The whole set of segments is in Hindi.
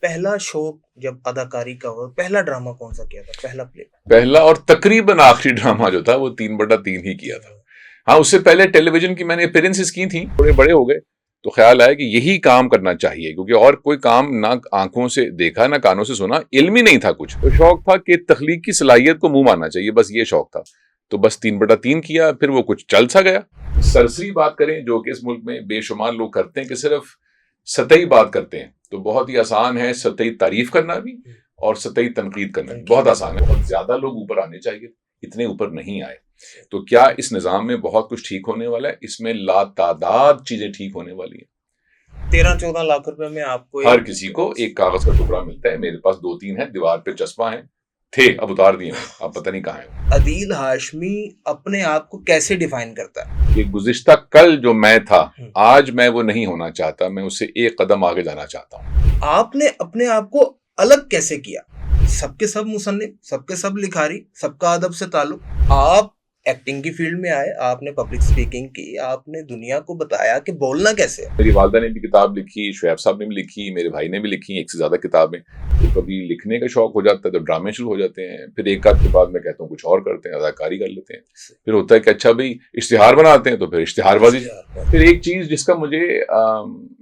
पहला शौक जब अदाकारी का हो, पहला ड्रामा कौन सा किया था, पहला प्ले? पहला और तकरीबन आखिरी ड्रामा जो था वो 3/3 ही किया था। हाँ, उससे पहले टेलीविजन की मैंने अपीयरेंसेस की थी, थोड़े बड़े हो गए तो ख्याल आया कि यही काम करना चाहिए, क्योंकि और कोई काम ना आंखों से देखा ना कानों से सुना, इल्म ही नहीं था कुछ। तो शौक था कि तख्लीक की सलाहियत को मुंह मारना चाहिए, बस ये शौक था। तो बस 3/3 किया, फिर वो कुछ चल सा गया। सरसरी बात करें जो कि इस मुल्क में बेशुमार लोग करते हैं कि सिर्फ सतही बात करते हैं, तो बहुत ही आसान है सतही तारीफ करना भी और सतही तनकीद करना भी बहुत आसान है। बहुत ज्यादा लोग ऊपर आने चाहिए, इतने ऊपर नहीं आए। तो क्या इस निजाम में बहुत कुछ ठीक होने वाला है? इसमें लातादाद चीजें ठीक होने वाली है। 13-14 लाख रुपए में आपको हर किसी को एक कागज का टुकड़ा मिलता है। मेरे पास 2-3 है, दीवार पे चस्पा है, थे अब उतार दिए, अब पता नहीं कहाँ है। अदील हाशमी अपने आप को कैसे डिफाइन करता है? कि गुज़िश्ता कल जो मैं था, आज मैं वो नहीं होना चाहता, मैं उससे एक कदम आगे जाना चाहता हूँ। आपने अपने आप को अलग कैसे किया? सबके सब मुसन्निफ, सबके सब लिखारी, सबका अदब से ताल्लुक। आप एक्टिंग की फील्ड में आए, आपने पब्लिक स्पीकिंग की, आपने दुनिया को बताया कि बोलना कैसे है। मेरी वालदा ने भी किताब लिखी, शुएब साहब ने भी लिखी, मेरे भाई ने भी लिखी, एक से ज्यादा किताबें। तो कभी लिखने का शौक हो जाता है तो ड्रामे शुरू हो जाते हैं, फिर एक आध के बाद मैं कहता हूँ कुछ और करते हैं, अदाकारी कर लेते हैं। फिर होता है कि अच्छा भाई इश्तिहार बनाते हैं, तो फिर इश्तिहारबाजी। फिर एक चीज जिसका मुझे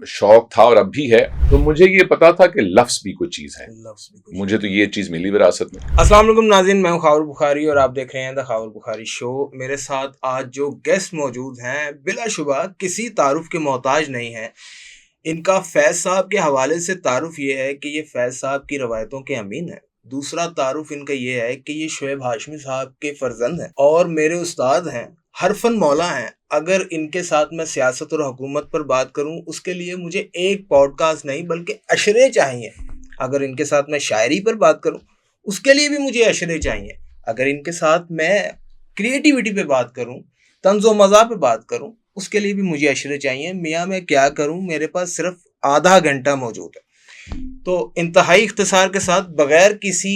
शौक था और अब भी है, तो मुझे ये पता था कि लफ्ज भी कोई चीज है। मुझे तो ये चीज मिली विरासत में। अस्सलाम वालेकुम नाज़रीन, मैं हूं खावर बुखारी और आप देख रहे हैं द खावर बुखारी शो। मेरे साथ आज जो गेस्ट मौजूद हैं बिलाशुबा किसी तारुफ के मोहताज नहीं है। इनका फैज़ साहब के हवाले से तारुफ ये है कि ये फैज़ साहब की रवायतों के अमीन है। दूसरा तारुफ इनका ये है कि ये शुएब हाशमी साहब के फर्जंद हैं और मेरे उस्ताद हैं, हरफन मौला हैं। अगर इनके साथ मैं सियासत और हुकूमत पर बात करूं, उसके लिए मुझे एक पॉडकास्ट नहीं बल्कि अशरे चाहिए। अगर इनके साथ मैं शायरी पर बात करूं, उसके लिए भी मुझे अशरे चाहिए। अगर इनके साथ मैं क्रिएटिविटी पे बात करूं, तंज़ो मज़ा पे बात करूं, उसके लिए भी मुझे अशरे चाहिए। मियाँ मैं क्या करूं, मेरे पास सिर्फ आधा घंटा मौजूद है। तो इंतहाई इख्तिसार के साथ बगैर किसी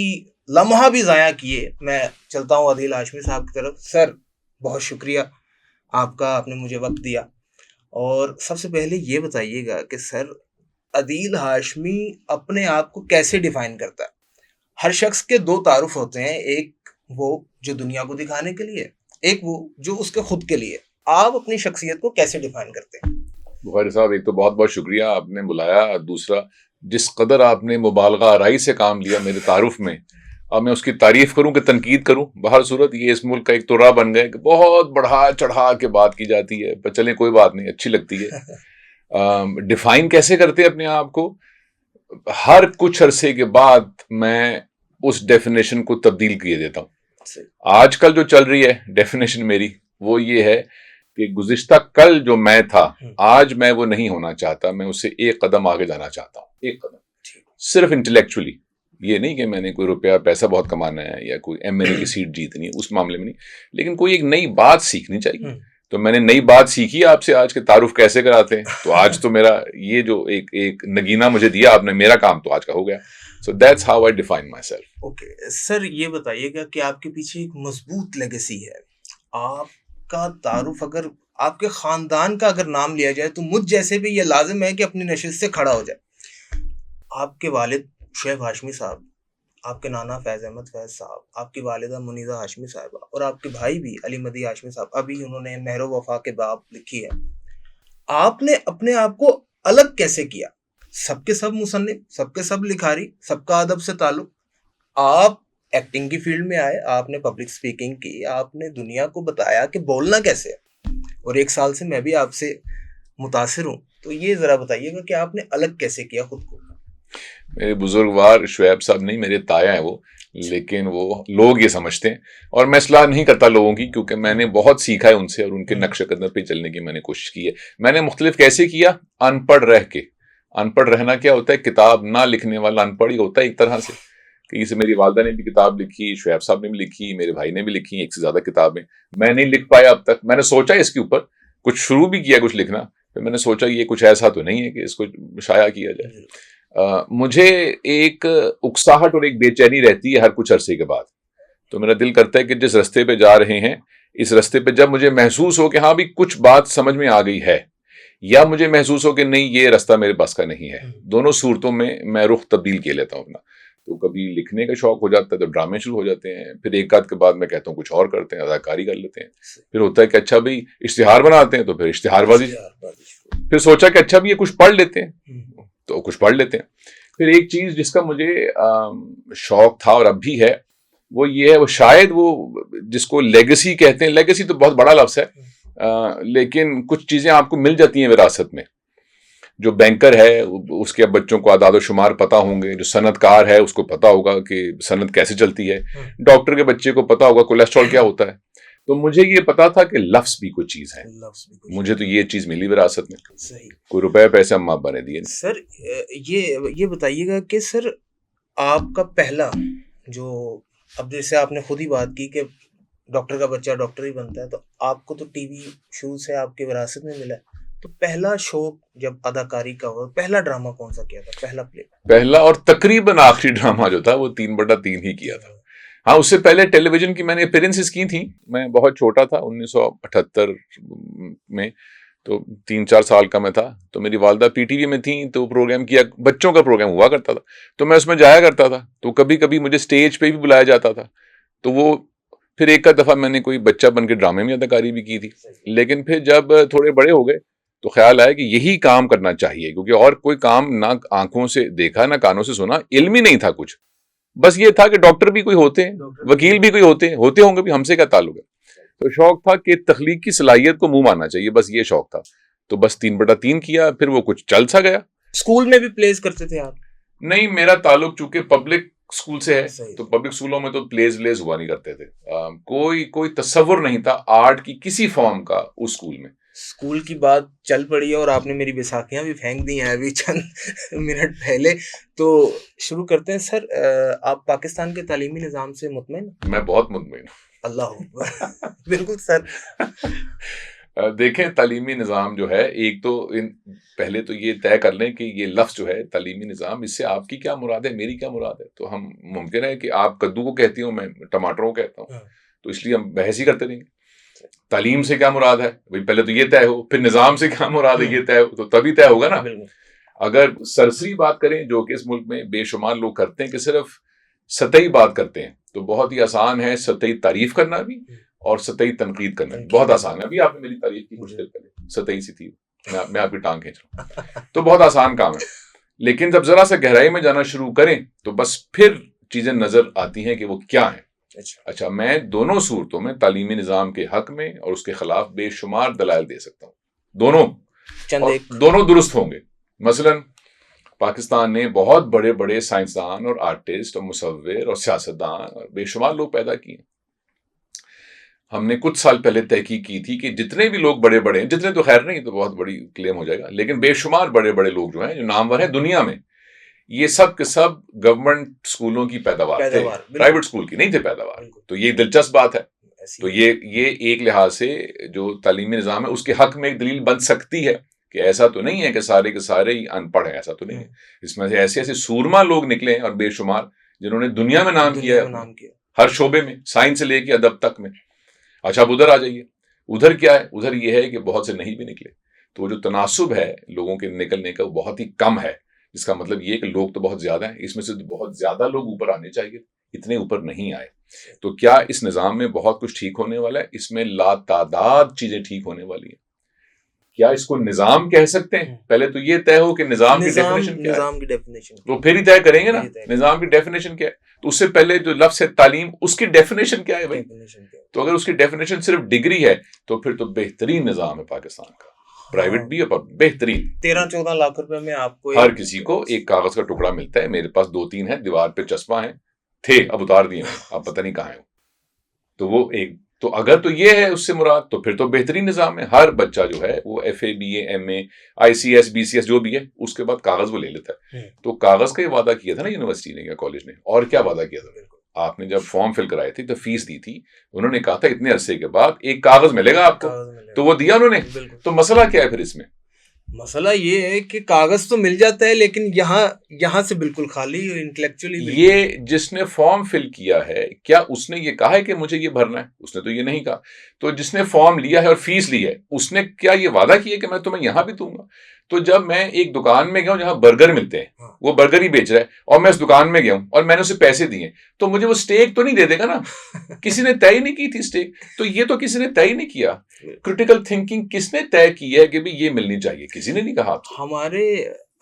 लम्हा भी ज़ाया किए मैं चलता हूँ अदील हाशमी साहब की तरफ। सर बहुत शुक्रिया आपका, आपने मुझे वक्त दिया। और सबसे पहले ये बताइएगा कि सर अदील हाशमी अपने आप को कैसे डिफाइन करता है? हर शख्स के दो तारुफ होते हैं, एक वो जो दुनिया को दिखाने के लिए, एक वो जो उसके खुद के लिए। आप अपनी शख्सियत को कैसे डिफाइन करते हैं? बुखारी साहब, एक तो बहुत बहुत शुक्रिया आपने बुलाया, दूसरा जिस कदर आपने मुबालगा आराई से काम लिया मेरे तारुफ में, अब मैं उसकी तारीफ करूं कि तनकीद करूं। बहर सूरत ये इस मुल्क का एक तुर्रा बन गए कि बहुत बढ़ा चढ़ा के बात की जाती है, पर चलें कोई बात नहीं, अच्छी लगती है। डिफाइन कैसे करते हैं अपने आप को? हर कुछ अरसे के बाद मैं उस डेफिनेशन को तब्दील किए देता हूं। आजकल जो चल रही है डेफिनेशन मेरी वो ये है कि गुज़िश्ता कल जो मैं था, आज मैं वो नहीं होना चाहता, मैं उससे एक कदम आगे जाना चाहता हूं। एक कदम, सिर्फ इंटेलेक्चुअली, ये नहीं कि मैंने कोई रुपया पैसा बहुत कमाना है या कोई एमएलए की सीट जीतनी है, उस मामले में नहीं, लेकिन कोई एक नई बात सीखनी चाहिए। तो मैंने नई बात सीखी आपसे, आज के तारुफ कैसे कराते हैं। तो आज तो मेरा ये जो एक नगीना मुझे दिया आपने, मेरा काम तो आज का हो गया। So that's how I define my self. Okay sir, ये बताइएगा कि आपके पीछे एक मजबूत लेगेसी है। आपका तारुफ, अगर आपके खानदान का अगर नाम लिया जाए तो मुझ जैसे भी ये लाजिम है कि अपनी नशिस्त से खड़ा हो जाए। आपके वालिद शुएब हाशमी साहब, आपके नाना फैज़ अहमद फैज़ साहब, आपकी वालिदा मुनीज़ा हाशमी साहिबा और आपके भाई भी अली मदी हाशमी साहब, अभी उन्होंने महरो वफा के बाब लिखी है। आपने अपने आप को अलग कैसे किया? सबके सब मुसन्निफ, सबके सब लिखारी, सबका अदब से ताल्लुक। आप एक्टिंग की फील्ड में आए, आपने पब्लिक स्पीकिंग की, आपने दुनिया को बताया कि बोलना कैसे है। और 1 साल से मैं भी आपसे मुतासिर हूँ, तो ये ज़रा बताइएगा कि आपने अलग कैसे किया खुद को? मेरे बुजुर्गवार शुएब साहब नहीं, मेरे ताया हैं वो, लेकिन वो लोग ये समझते हैं और मैं सलाह नहीं करता लोगों की, क्योंकि मैंने बहुत सीखा है उनसे और उनके नक्श कदम पे चलने की मैंने कोशिश की है। मैंने मुख्तलिफ कैसे किया? अनपढ़ रह के। अनपढ़ रहना क्या होता है? किताब ना लिखने वाला अनपढ़ ही होता है एक तरह से। कि जैसे मेरी वालदा ने भी किताब लिखी, शुएब साहब ने भी लिखी, मेरे भाई ने भी लिखी, एक से ज्यादा किताबें। मैं नहीं लिख पाया अब तक। मैंने सोचा इसके ऊपर, कुछ शुरू भी किया कुछ लिखना, फिर मैंने सोचा ये कुछ ऐसा तो नहीं है कि इसको शाया किया जाए। मुझे एक उकसाहट और एक बेचैनी रहती है हर कुछ अरसे के बाद। तो मेरा दिल करता है कि जिस रास्ते पे जा रहे हैं, इस रास्ते पे जब मुझे महसूस हो कि हाँ भी कुछ बात समझ में आ गई है, या मुझे महसूस हो कि नहीं ये रास्ता मेरे पास का नहीं है। दोनों सूरतों में मैं रुख तब्दील किए लेता हूँ अपना। तो कभी लिखने का शौक हो जाता है तो ड्रामे शुरू हो जाते हैं, फिर एक आध के बाद मैं कहता हूँ कुछ और करते हैं, अदाकारी कर लेते हैं। फिर होता है कि अच्छा भाई इश्तिहार बनाते हैं, तो फिर इश्तिहारबाजी। फिर सोचा कि अच्छा भी ये कुछ पढ़ लेते हैं, तो कुछ पढ़ लेते हैं। फिर एक चीज जिसका मुझे शौक था और अब भी है वो ये है, वो शायद वो जिसको लेगेसी कहते हैं, लेगेसी तो बहुत बड़ा लफ्ज है, लेकिन कुछ चीजें आपको मिल जाती हैं विरासत में। जो बैंकर है उसके अब बच्चों को आदाद शुमार पता होंगे, जो सनतकार है उसको पता होगा कि सनत कैसे चलती है, डॉक्टर के बच्चे को पता होगा कोलेस्ट्रॉल क्या होता है। तो मुझे ये पता था कि लफ्ज भी कोई चीज है, मुझे तो ये चीज मिली विरासत में। सही। कोई रुपए पैसे अम्मा अब्बा ने दिए। सर ये बताइएगा कि सर आपका पहला जो, अब जैसे आपने खुद ही बात की कि डॉक्टर का बच्चा डॉक्टर ही बनता है, तो आपको तो टीवी शुरू से आपके विरासत में मिला है, तो पहला शौक जब अदाकारी का हुआ, पहला ड्रामा कौन सा किया था, पहला प्ले? पहला और तकरीबन आखिरी ड्रामा जो था वो 3/3 ही किया था। हाँ, उससे पहले टेलीविजन की मैंने अपीयरेंसेस की थी। मैं बहुत छोटा था 1978 में, तो 3-4 साल का मैं था। तो मेरी वालदा पीटीवी में थी, तो प्रोग्राम किया, बच्चों का प्रोग्राम हुआ करता था, तो मैं उसमें जाया करता था। तो कभी कभी मुझे स्टेज पे भी बुलाया जाता था। तो वो फिर एक दफा मैंने कोई बच्चा बन के ड्रामे में अदाकारी भी की थी। लेकिन फिर जब थोड़े बड़े हो गए तो ख्याल आया कि यही काम करना चाहिए, क्योंकि और कोई काम ना आंखों से देखा ना कानों से सुना, इल्म ही नहीं था कुछ। बस ये था कि डॉक्टर भी कोई होते हैं, वकील भी कोई होते होंगे भी, हमसे क्या ताल्लुक है। तो शौक था कि तख्लीक की सलाहियत को मुंह मानना चाहिए, बस ये शौक था। तो बस 3/3 किया, फिर वो कुछ चल सा गया। स्कूल में भी प्लेस करते थे आप? नहीं, मेरा ताल्लुक चूंकि पब्लिक स्कूल से है, तो पब्लिक स्कूलों में तो प्लेस व्लेस हुआ नहीं करते थे। कोई तस्वुर नहीं था आर्ट की किसी फॉर्म का उस स्कूल में। स्कूल की बात चल पड़ी है और आपने मेरी बैसाखियां भी फेंक दी हैं अभी चंद मिनट पहले, तो शुरू करते हैं। सर आप पाकिस्तान के तालीमी निज़ाम से मुतमईन? मैं बहुत मुतमईन हूँ। अल्लाह बिल्कुल सर। देखें, तालीमी निज़ाम जो है, एक तो पहले तो ये तय कर लें कि ये लफ्ज़ जो है तालीमी निज़ाम, इससे आपकी क्या मुराद है, मेरी क्या मुराद है। तो हम मुमकिन है कि आप कद्दू को कहती हो, मैं टमाटरों को कहता हूँ, तो इसलिए हम बहस ही करते रहेंगे। तालीम से क्या मुराद है भाई, पहले तो ये तय हो, फिर निज़ाम से क्या मुराद है ये तय हो, तो तभी तय होगा ना। अगर सरसरी बात करें, जो कि इस मुल्क में बेशुमार लोग करते हैं कि सिर्फ सतही बात करते हैं, तो बहुत ही आसान है सतही तारीफ करना भी और सतही तनकीद करना भी बहुत आसान है। अभी आपने मेरी तारीफ की कुछ देर पहले, सतही सी थी, मैं आपकी टांग खींच रहा हूँ, तो बहुत आसान काम है। लेकिन जब जरा सा गहराई में जाना शुरू करें तो बस फिर चीजें नजर आती हैं कि वो क्या है। अच्छा, मैं दोनों सूरतों में तालीमी निज़ाम के हक में और उसके खिलाफ बेशुमार दलाइल दे सकता हूँ, दोनों दुरुस्त होंगे। मसलन पाकिस्तान ने बहुत बड़े बड़े साइंसदान और आर्टिस्ट और मुसव्विर और सियासतदान और बेशुमार लोग पैदा किए। हमने कुछ साल पहले तहकीक की थी कि जितने भी लोग बड़े बड़े हैं, जितने तो खैर नहीं, तो बहुत बड़ी क्लेम हो जाएगा, लेकिन बेशुमार बड़े बड़े लोग जो हैं, जो नामवर हैं दुनिया में, ये सब के सब गवर्नमेंट स्कूलों की पैदावार थे, प्राइवेट स्कूल की नहीं थे पैदावार। तो ये दिलचस्प बात है। तो ये एक लिहाज से जो तालीमी निज़ाम है उसके हक में एक दलील बन सकती है कि ऐसा तो नहीं है कि सारे के सारे ही अनपढ़ हैं, ऐसा तो नहीं है। इसमें से ऐसे ऐसे सूरमा लोग निकले हैं और बेशुमार, जिन्होंने दुनिया में नाम किया है, हर शोबे में, साइंस से लेके अदब तक में। अच्छा, अब उधर आ जाइए, उधर क्या है? उधर ये है कि बहुत से नहीं भी निकले। तो जो तनासुब है लोगों के निकलने का वो बहुत ही कम है, जिसका मतलब ये कि लोग तो बहुत ज्यादा हैं, इसमें से बहुत ज्यादा लोग ऊपर आने चाहिए, इतने ऊपर नहीं आए। तो क्या इस निज़ाम में बहुत कुछ ठीक होने वाला है? इसमें लातादाद चीजें ठीक होने वाली है। क्या इसको निज़ाम कह सकते हैं? पहले तो ये तय हो कि निज़ाम की डेफिनेशन क्या है, तो फिर ही तय करेंगे ना निज़ाम की डेफिनेशन क्या है। तो उससे पहले जो लफ्ज़ है तालीम, उसकी डेफिनेशन क्या है भाई? तो अगर उसकी डेफिनेशन सिर्फ डिग्री है तो फिर तो बेहतरीन निज़ाम है पाकिस्तान का, प्राइवेट भी और बेहतरीन। 13-14 लाख रुपए में आपको हर किसी को एक कागज का टुकड़ा मिलता है। मेरे पास 2-3 है, दीवार पे चस्पा है, थे अब उतार दिए, अब पता नहीं कहाँ है। तो वो एक, तो अगर तो ये है उससे मुराद, तो फिर तो बेहतरीन निज़ाम है। हर बच्चा जो है वो FA BA MA ICS BCS जो भी है, उसके बाद कागज वो ले लेता है। तो कागज का ये वादा किया था ना यूनिवर्सिटी ने या कॉलेज ने, और क्या वादा किया था? आपने जब फॉर्म फिल कराए थे तो फीस दी थी, उन्होंने कहा था इतने अरसे के बाद एक कागज मिलेगा आपको, तो वो दिया उन्होंने। तो मसला क्या है फिर इसमें? मसला ये है कि कागज तो मिल जाता है, लेकिन यहाँ से बिल्कुल खाली, इंटेलेक्चुअली ये जिसने फॉर्म फिल किया है, क्या उसने ये कहा है कि मुझे ये भरना है? उसने तो ये नहीं कहा। तो जिसने फॉर्म लिया है और फीस ली है, उसने क्या ये वादा किया कि मैं तुम्हें यहां भी दूंगा? तो जब मैं एक दुकान में गया हूं जहां बर्गर मिलते हैं, हाँ। वो बर्गर ही बेच रहा है, और मैं उस दुकान में गया हूं और मैंने उसे पैसे दिए, तो मुझे वो स्टेक तो नहीं दे देगा ना? किसी ने तय नहीं की थी स्टेक, तो ये तो किसी ने तय नहीं किया। क्रिटिकल थिंकिंग किसने तय की है कि भाई ये मिलनी चाहिए? किसी ने नहीं कहा आपसे। हमारे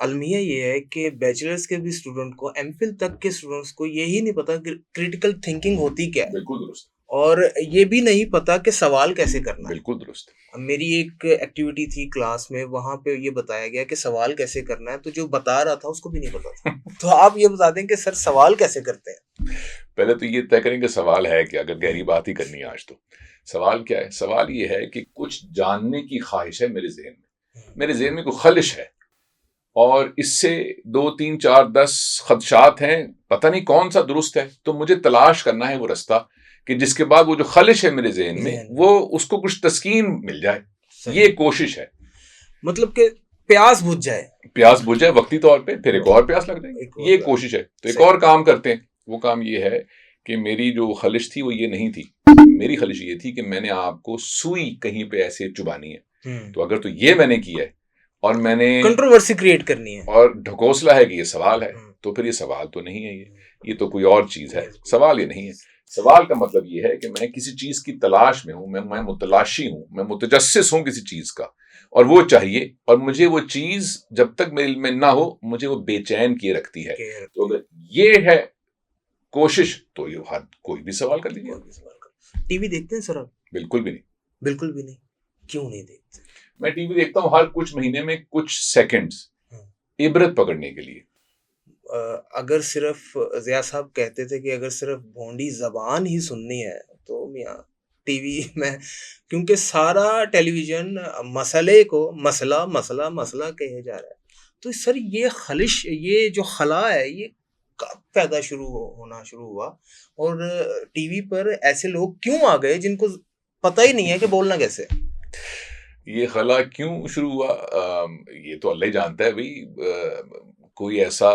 अलमिया ये है कि बैचलर्स के भी स्टूडेंट को, एमफिल तक के स्टूडेंट्स को यही नहीं पता कि क्रिटिकल थिंकिंग होती क्या है, बिल्कुल दुरुस्त, और ये भी नहीं पता कि सवाल कैसे करना है। बिल्कुल दुरुस्त। अब मेरी एक एक्टिविटी थी क्लास में, वहां पे ये बताया गया कि सवाल कैसे करना है, तो जो बता रहा था उसको भी नहीं पता था। तो आप ये बता दें कि सर सवाल कैसे करते हैं? पहले तो ये तय करें कि सवाल है क्या, अगर गहरी बात ही करनी है आज तो। सवाल क्या है? सवाल ये है कि कुछ जानने की ख्वाहिश है मेरे जहन में, मेरे जहन में कोई खलिश है, और इससे 2 3 4 10 खदशात हैं, पता नहीं कौन सा दुरुस्त है। तो मुझे तलाश करना है वो रास्ता कि जिसके बाद वो जो खलिश है मेरे जहन में, वो उसको कुछ तस्कीन मिल जाए। ये कोशिश है, मतलब कि प्यास बुझ जाए, प्यास बुझ जाए वक्ती तौर पे, फिर एक और प्यास लग जाएगी। ये कोशिश है। तो एक और काम करते हैं। वो काम ये है कि मेरी जो खलिश थी वो ये नहीं थी, मेरी खलिश ये थी कि मैंने आपको सुई कहीं पे ऐसे चुबानी है। तो अगर तो ये मैंने किया है, और मैंने कंट्रोवर्सी क्रिएट करनी है, और ढकोसला है कि ये सवाल है, तो फिर ये सवाल तो नहीं है, ये तो कोई और चीज है। सवाल ये नहीं है। सवाल का मतलब ये है कि मैं किसी चीज की तलाश में हूं, मैं मुतलाशी हूं, मैं मुतजस्सिस हूं किसी चीज का, और वो चाहिए, और मुझे वो चीज जब तक मेरे में ना हो, मुझे वो बेचैन किए रखती है। तो अगर ये है कोशिश, तो ये हर कोई भी सवाल कर लीजिए। टीवी देखते हैं सर आप? बिल्कुल भी नहीं। बिल्कुल भी नहीं? क्यों नहीं देखते? मैं टीवी देखता हूँ हर कुछ महीने में कुछ सेकंड्स, इबरत पकड़ने के लिए। अगर सिर्फ ज़िया साहब कहते थे कि अगर सिर्फ भोंडी जबान ही सुननी है, तो मियाँ टीवी में, क्योंकि सारा टेलीविजन मसले को मसला मसला मसला कहे जा रहा है। तो सर ये खलिश, ये जो खला है, ये कब पैदा होना शुरू हुआ, और टीवी पर ऐसे लोग क्यों आ गए जिनको पता ही नहीं है कि बोलना कैसे? ये खला क्यों शुरू हुआ, ये तो अल्लाह ही जानता है भाई। कोई ऐसा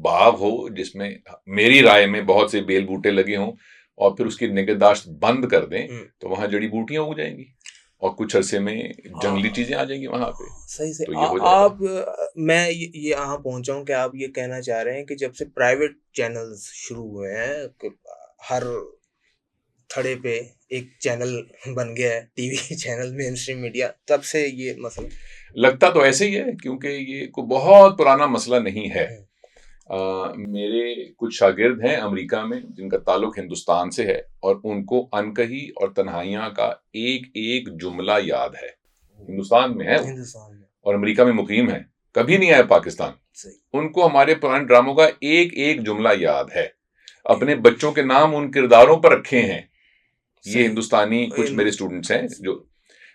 बाग हो जिसमें मेरी राय में बहुत से बेल बूटे लगे हों, और फिर उसकी निगहदाश्त बंद कर दें, तो वहां जड़ी बूटियां उग जाएंगी, और कुछ अरसे में जंगली चीजें आ जाएंगी वहां पे। सही से तो ये हो जाएगा। आप मैं ये यहाँ पहुंचा हूँ कि आप ये कहना चाह रहे हैं कि जब से प्राइवेट चैनल्स शुरू हुए हैं, कि हर थड़े पे एक चैनल बन गया है, TV channel, main stream media, तब से ये मसला लगता तो ऐसे ही है, क्योंकि ये कोई बहुत पुराना मसला नहीं है। मेरे कुछ शागिर्द हैं अमेरिका में जिनका ताल्लुक हिंदुस्तान से है, और उनको अनकही और तन्हाइयां का एक एक जुमला याद है। हिंदुस्तान में है और अमेरिका में मुकीम है, कभी नहीं आए पाकिस्तान। उनको हमारे पुराने ड्रामों का एक एक जुमला याद है, अपने बच्चों के नाम उन किरदारों पर रखे हैं। ये हिंदुस्तानी कुछ मेरे स्टूडेंट्स हैं जो,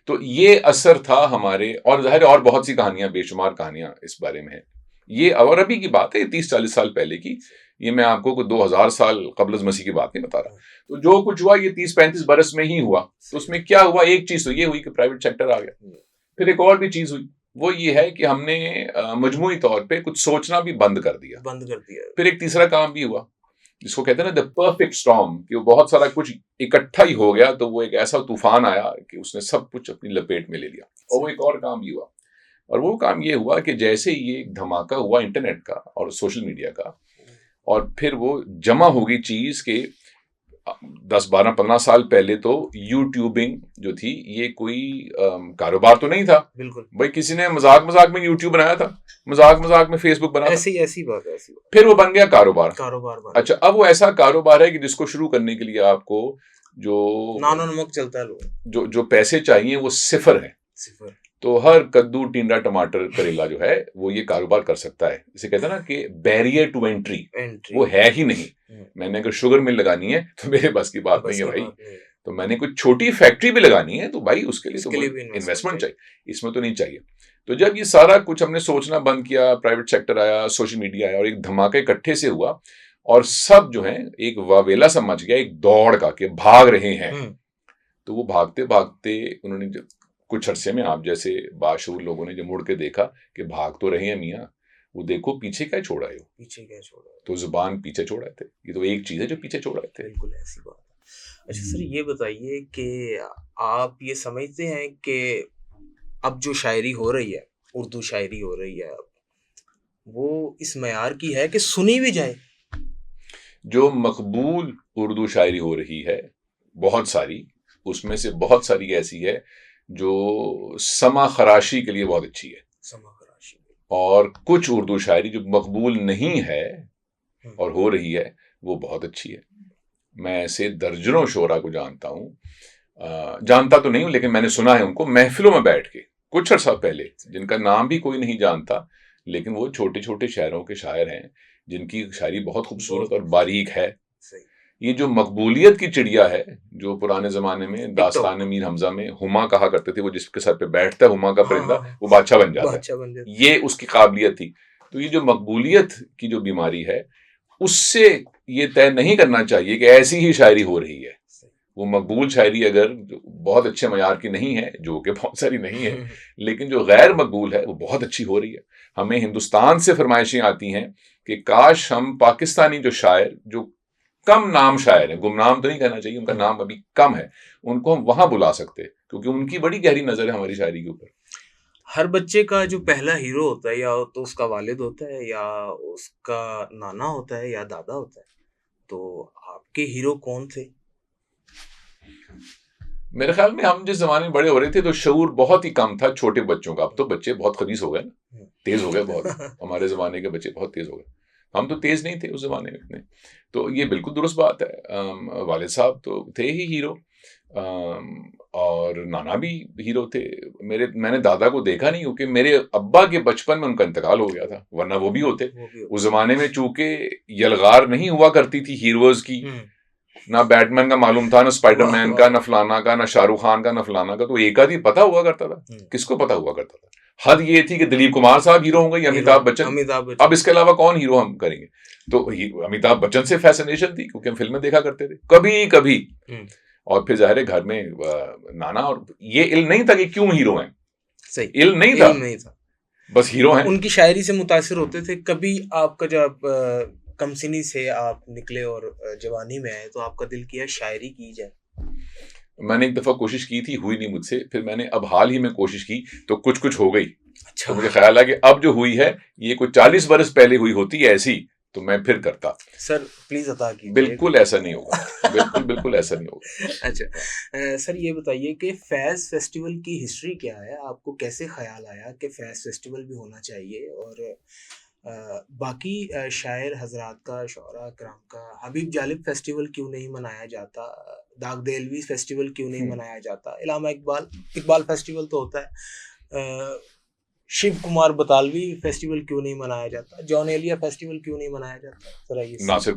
तो ये असर था हमारे, और जाहिर और बहुत सी कहानियां, बेशुमार कहानियां इस बारे में है। ये और अभी की बात है, 30-40 साल पहले की। ये मैं आपको 2000 साल कबल मसीह की बात नहीं बता रहा। तो जो कुछ हुआ ये 30-35 बरस में ही हुआ। तो उसमें क्या हुआ? एक चीज तो ये हुई कि प्राइवेट सेक्टर आ गया। फिर एक और भी चीज हुई, वो ये है कि हमने मजमूई तौर पे कुछ सोचना भी बंद कर दिया। फिर एक तीसरा काम भी हुआ जिसको कहते हैं ना द परफेक्ट स्टॉर्म, कि वो बहुत सारा कुछ इकट्ठा ही हो गया, तो वो एक ऐसा तूफान आया कि उसने सब कुछ अपनी लपेट में ले लिया। और वो एक और काम भी हुआ, और वो काम ये हुआ कि जैसे ये एक धमाका हुआ इंटरनेट का और सोशल मीडिया का, और फिर वो जमा होगी चीज के 10-12-15 साल पहले तो यूट्यूबिंग जो थी ये कोई कारोबार तो नहीं था। बिल्कुल भाई, किसी ने मजाक मजाक में यूट्यूब बनाया था, मजाक में फेसबुक बनाया, ऐसी बात। फिर वो बन गया कारोबार। कारोबार। अच्छा, अब वो ऐसा कारोबार है कि जिसको शुरू करने के लिए आपको जो नानो नमक चलता है लोग, जो पैसे चाहिए वो सिफर है। तो हर कद्दू, टिंडा, टमाटर, करेला जो है वो ये कारोबार कर सकता है। इसे कहते हैं ना कि बैरियर टू एंट्री वो है ही नहीं। मैंने अगर शुगर मिल लगानी है तो मेरे बस की बात नहीं है भाई। तो मैंने कोई छोटी फैक्ट्री भी लगानी है तो भाई उसके लिए तो इन्वेस्टमेंट चाहिए, इसमें तो नहीं चाहिए। तो जब ये सारा कुछ हमने सोचना बंद किया, प्राइवेट सेक्टर आया, सोशल मीडिया आया, और एक धमाका इकट्ठे से हुआ, और सब जो है एक वावेला सा मच गया, एक दौड़ का कि भाग रहे हैं। तो वो भागते भागते उन्होंने कुछ अरसे में आप जैसे बाशऊर लोगों ने जब मुड़ के देखा कि भाग तो रहे हैं मियाँ, वो देखो पीछे क्या छोड़ा है, पीछे क्या छोड़ा है, तो जुबान पीछे छोड़ा थे। ये तो एक चीज है जो पीछे छोड़ा थे। बिल्कुल ऐसी बात है। अच्छा सर, ये बताइए कि आप ये समझते हैं कि अब जो शायरी हो रही है, उर्दू शायरी हो रही है, अब वो इस मयार की है कि सुनी भी जाए? जो मकबूल उर्दू शायरी हो रही है बहुत सारी, उसमें से बहुत सारी ऐसी है जो समा खराशी के लिए बहुत अच्छी है, समा खराशी, और कुछ उर्दू शायरी जो मकबूल नहीं है और हो रही है वो बहुत अच्छी है। मैं ऐसे दर्जनों शोरा को जानता हूँ, जानता तो नहीं हूँ लेकिन मैंने सुना है उनको महफिलों में बैठ के कुछ अर्सा पहले, जिनका नाम भी कोई नहीं जानता, लेकिन वो छोटे छोटे शायरों के शायर हैं जिनकी शायरी बहुत खूबसूरत और बारीक है। ये जो मकबूलियत की चिड़िया है, जो पुराने जमाने में दास्तान मीर हमजा में हुमा कहा करते थे, वो जिसके सर पे बैठता है हुमा का परिंदा, वो बादशाह बन जाता है, ये उसकी काबिलियत थी। तो ये जो मकबूलियत की जो बीमारी है, उससे ये तय नहीं करना चाहिए कि ऐसी ही शायरी हो रही है। वो मकबूल शायरी अगर बहुत अच्छे मयार की नहीं है, जो कि बहुत सारी नहीं है, लेकिन जो गैर मकबूल है वो बहुत अच्छी हो रही है। हमें हिंदुस्तान से फरमाइशें आती हैं कि काश हम पाकिस्तानी जो शायर, जो कम नाम शायर हैं, गुमनाम तो नहीं कहना चाहिए, उनका नाम अभी कम है, उनको हम वहां बुला सकते, क्योंकि उनकी बड़ी गहरी नजर है हमारी शायरी के ऊपर। हर बच्चे का जो पहला हीरो होता है, या तो उसका वालिद होता है, या उसका नाना होता है, या दादा होता है। तो आपके हीरो कौन थे? मेरे ख्याल में हम जिस जमाने में बड़े हो रहे थे तो शऊर बहुत ही कम था छोटे बच्चों का। अब तो बच्चे बहुत खबीस हो गए ना, तेज हो गए बहुत। हमारे जमाने के बच्चे बहुत तेज हो गए, हम तो तेज नहीं थे उस जमाने में इतने। तो ये बिल्कुल दुरुस्त बात है। वालिद साहब तो थे ही हीरो, और नाना भी हीरो थे मैंने दादा को देखा नहीं, क्योंकि मेरे अब्बा के बचपन में उनका इंतकाल हो गया था, वरना वो भी होते। उस जमाने में चूंकि यलगार नहीं हुआ करती थी हीरोज की, ना बैटमैन का मालूम था, ना स्पाइडरमैन का, ना फलाना का, ना शाहरुख खान का, ना फलाना का, तो एक आधी पता हुआ करता था। किसको पता हुआ करता था? हद ये थी कि दिलीप कुमार साहब हीरो होंगे या अमिताभ बच्चन, अब इसके अलावा कौन हीरो हम करेंगे। तो अमिताभ बच्चन से फैसिनेशन थी, क्योंकि हम फिल्में देखा करते थे कभी कभी, और फिर जाहिर है घर में नाना, और ये इल्म नहीं था कि क्यों हीरो हैं, सही इल्म नहीं था, बस हीरो हैं। उनकी शायरी से मुतासिर होते थे। कभी आपका जब कमसिनी से आप निकले और जवानी में आए, तो आपका दिल किया शायरी की जाए? मैंने एक दफा कोशिश की थी, हुई नहीं मुझसे। फिर मैंने अब हाल ही में कोशिश की तो कुछ हो गई। अच्छा। तो मुझे ख्याल है कि अब जो हुई है ये कोई 40 बरस पहले हुई होती ऐसी, तो मैं फिर करता। सर प्लीज अता कीजिए। बिल्कुल ऐसा नहीं होगा, बिल्कुल ऐसा नहीं होगा। अच्छा सर, ये बताइए कि फैज़ फेस्टिवल की हिस्ट्री क्या है? आपको कैसे ख्याल आया कि फैज़ फेस्टिवल भी होना चाहिए, और बाकी शायर हजरात का, शोरा कराम का हबीब जालिब फेस्टिवल क्यों नहीं मनाया जाता? दाग देलवी फेस्टिवल क्यों नहीं मनाया जाता? इलामा इकबाल फेस्टिवल तो होता है। शिव कुमार बतालवी फेस्टिवल क्यों नहीं मनाया जाता? जॉन एलिया फेस्टिवल क्यों नहीं मनाया जाता? जरा ये नासिर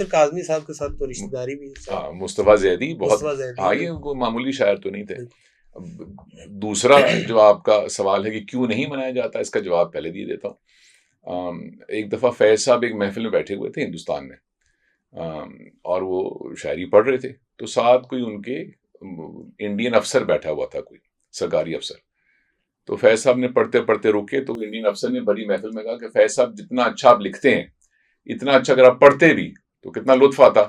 काज़मी साहब के साथ तो रिश्तेदारी भी है। मुस्तफा ज़ैदी बहुत, हाँ ये वो मामूली शायर तो नहीं थे। दूसरा जो आपका सवाल है कि क्यों नहीं मनाया जाता, इसका जवाब पहले दिए देता हूँ। एक दफ़ा फैज़ साहब एक महफिल में बैठे हुए थे हिंदुस्तान में, और वो शायरी पढ़ रहे थे, तो साथ कोई उनके इंडियन अफसर बैठा हुआ था, कोई सरकारी अफसर। तो फैज़ साहब ने पढ़ते पढ़ते रुके, तो इंडियन अफसर ने बड़ी महफिल में कहा कि फैज़ साहब जितना अच्छा आप लिखते हैं, इतना अच्छा अगर आप पढ़ते भी तो कितना लुत्फ आता।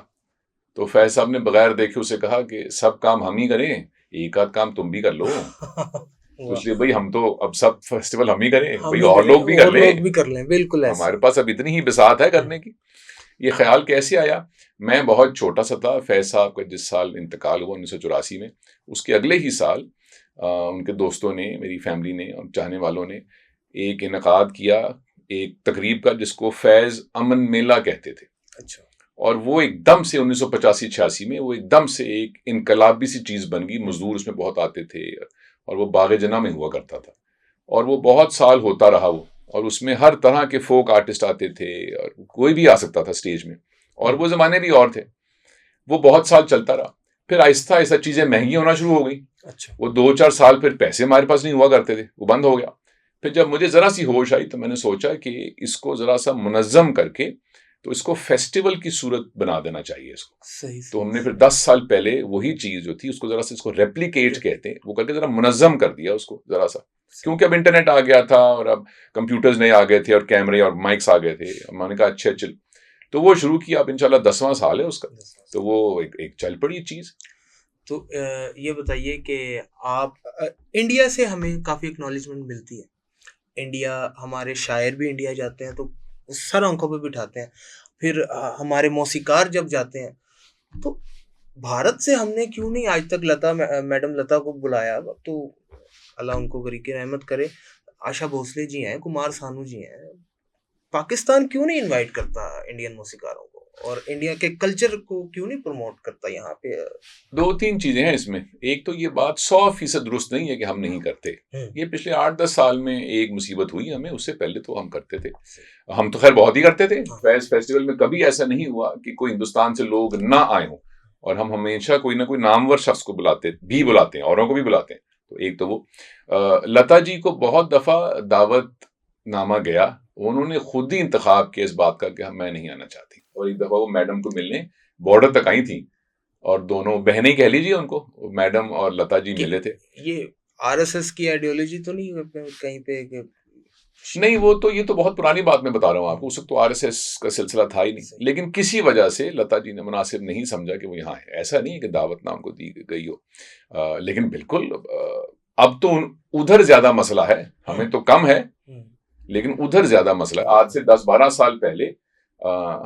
तो फैज़ साहब ने बगैर देखे उसे कहा कि सब काम हम ही करें, एक आध काम तुम भी कर लो। तो इसलिए भाई हम तो अब सब फेस्टिवल हम ही करें, भाई और लोग भी कर लें। बिल्कुल, हमारे पास अब इतनी ही बिसात है करने की। ये ख्याल कैसे आया? मैं बहुत छोटा सा था, फैज़ साहब का जिस साल इंतकाल हुआ 1984 में, उसके अगले ही साल उनके दोस्तों ने, मेरी फैमिली ने और चाहने वालों ने एक इनकाद किया, एक तकरीब का, जिसको फैज़ अमन मेला कहते थे। अच्छा। और वो एकदम से 1985-86 में वो एकदम से एक इनकलाबी सी चीज़ बन गई। मजदूर उसमें बहुत आते थे, और वो बाग जना में हुआ करता था, और वो बहुत साल होता रहा वो, और उसमें हर तरह के फोक आर्टिस्ट आते थे, और कोई भी आ सकता था स्टेज में, और वो ज़माने भी और थे। वो बहुत साल चलता रहा, फिर आहिस्ता आहिस्ता चीज़ें महंगी होना शुरू हो गई। अच्छा। वो 2-4 साल फिर पैसे हमारे पास नहीं हुआ करते थे, वो बंद हो गया। फिर जब मुझे ज़रा सी होश आई तो मैंने सोचा कि इसको ज़रा सा मुनज़्ज़म करके तो इसको फेस्टिवल की सूरत बना देना चाहिए इसको। सही तो हमने फिर 10 साल पहले वही चीज जो थी उसको जरा सा, इसको रेप्लिकेट कहते हैं, वो करके जरा मुनज़्ज़म कर दिया उसको जरा सा, क्योंकि अब इंटरनेट आ गया था और अब कंप्यूटर्स नए आ गए थे और कैमरे और माइक्स आ गए थे। मैंने कहा अच्छे अच्छे, तो वो शुरू किया। अब इंशाल्लाह 10वां साल है उसका, तो वो एक चल पड़ी चीज। तो ये बताइए कि आप इंडिया से हमें काफ़ी एक्नॉलेजमेंट मिलती है। इंडिया, हमारे शायर भी इंडिया जाते हैं तो सर आंखों पे बिठाते हैं। फिर हमारे मौसीकार जब जाते हैं तो भारत से हमने क्यों नहीं आज तक मैडम लता को बुलाया। तो अल्लाह उनको गरीक़ रहमत करे। आशा भोसले जी हैं, कुमार सानू जी हैं, पाकिस्तान क्यों नहीं इनवाइट करता इंडियन मौसीकारों को, और इंडिया के कल्चर को क्यों नहीं प्रमोट करता यहाँ पे। 2-3 चीजें हैं इसमें। एक तो ये बात 100% दुरुस्त नहीं है कि हम नहीं करते। ये पिछले 8-10 साल में एक मुसीबत हुई हमें, उससे पहले तो हम करते थे। हम तो खैर बहुत ही करते थे। फैज फेस्टिवल में कभी ऐसा नहीं हुआ कि कोई हिंदुस्तान से लोग ना आए हों, और हम हमेशा कोई ना कोई नामवर शख्स को बुलाते हैं, औरों को भी बुलाते हैं। तो एक तो वो लता जी को बहुत दफा दावत नामा गया, उन्होंने खुद ही इंतखाब किया इस बात का कि मैं नहीं आना चाहती, और एक दफा वो मैडम को मिलने बॉर्डर तक आई थी, और दोनों बहनें कह लीजिए उनको, मैडम और लता जी मिले थे। ये आरएसएस की आइडियोलॉजी तो नहीं कहीं पे नहीं, वो तो ये तो बहुत पुरानी बात मैं बता रहा हूँ आपको, उस वक्त तो आरएसएस का सिलसिला था ही नहीं, लेकिन किसी वजह से लता जी ने मुनासिब नहीं समझा कि वो यहाँ है। ऐसा नहीं है कि दावत ना उनको दी गई हो, लेकिन बिल्कुल अब तो उधर ज्यादा मसला है, हमें तो कम है, लेकिन उधर ज्यादा मसला है। आज से 10-12 साल पहले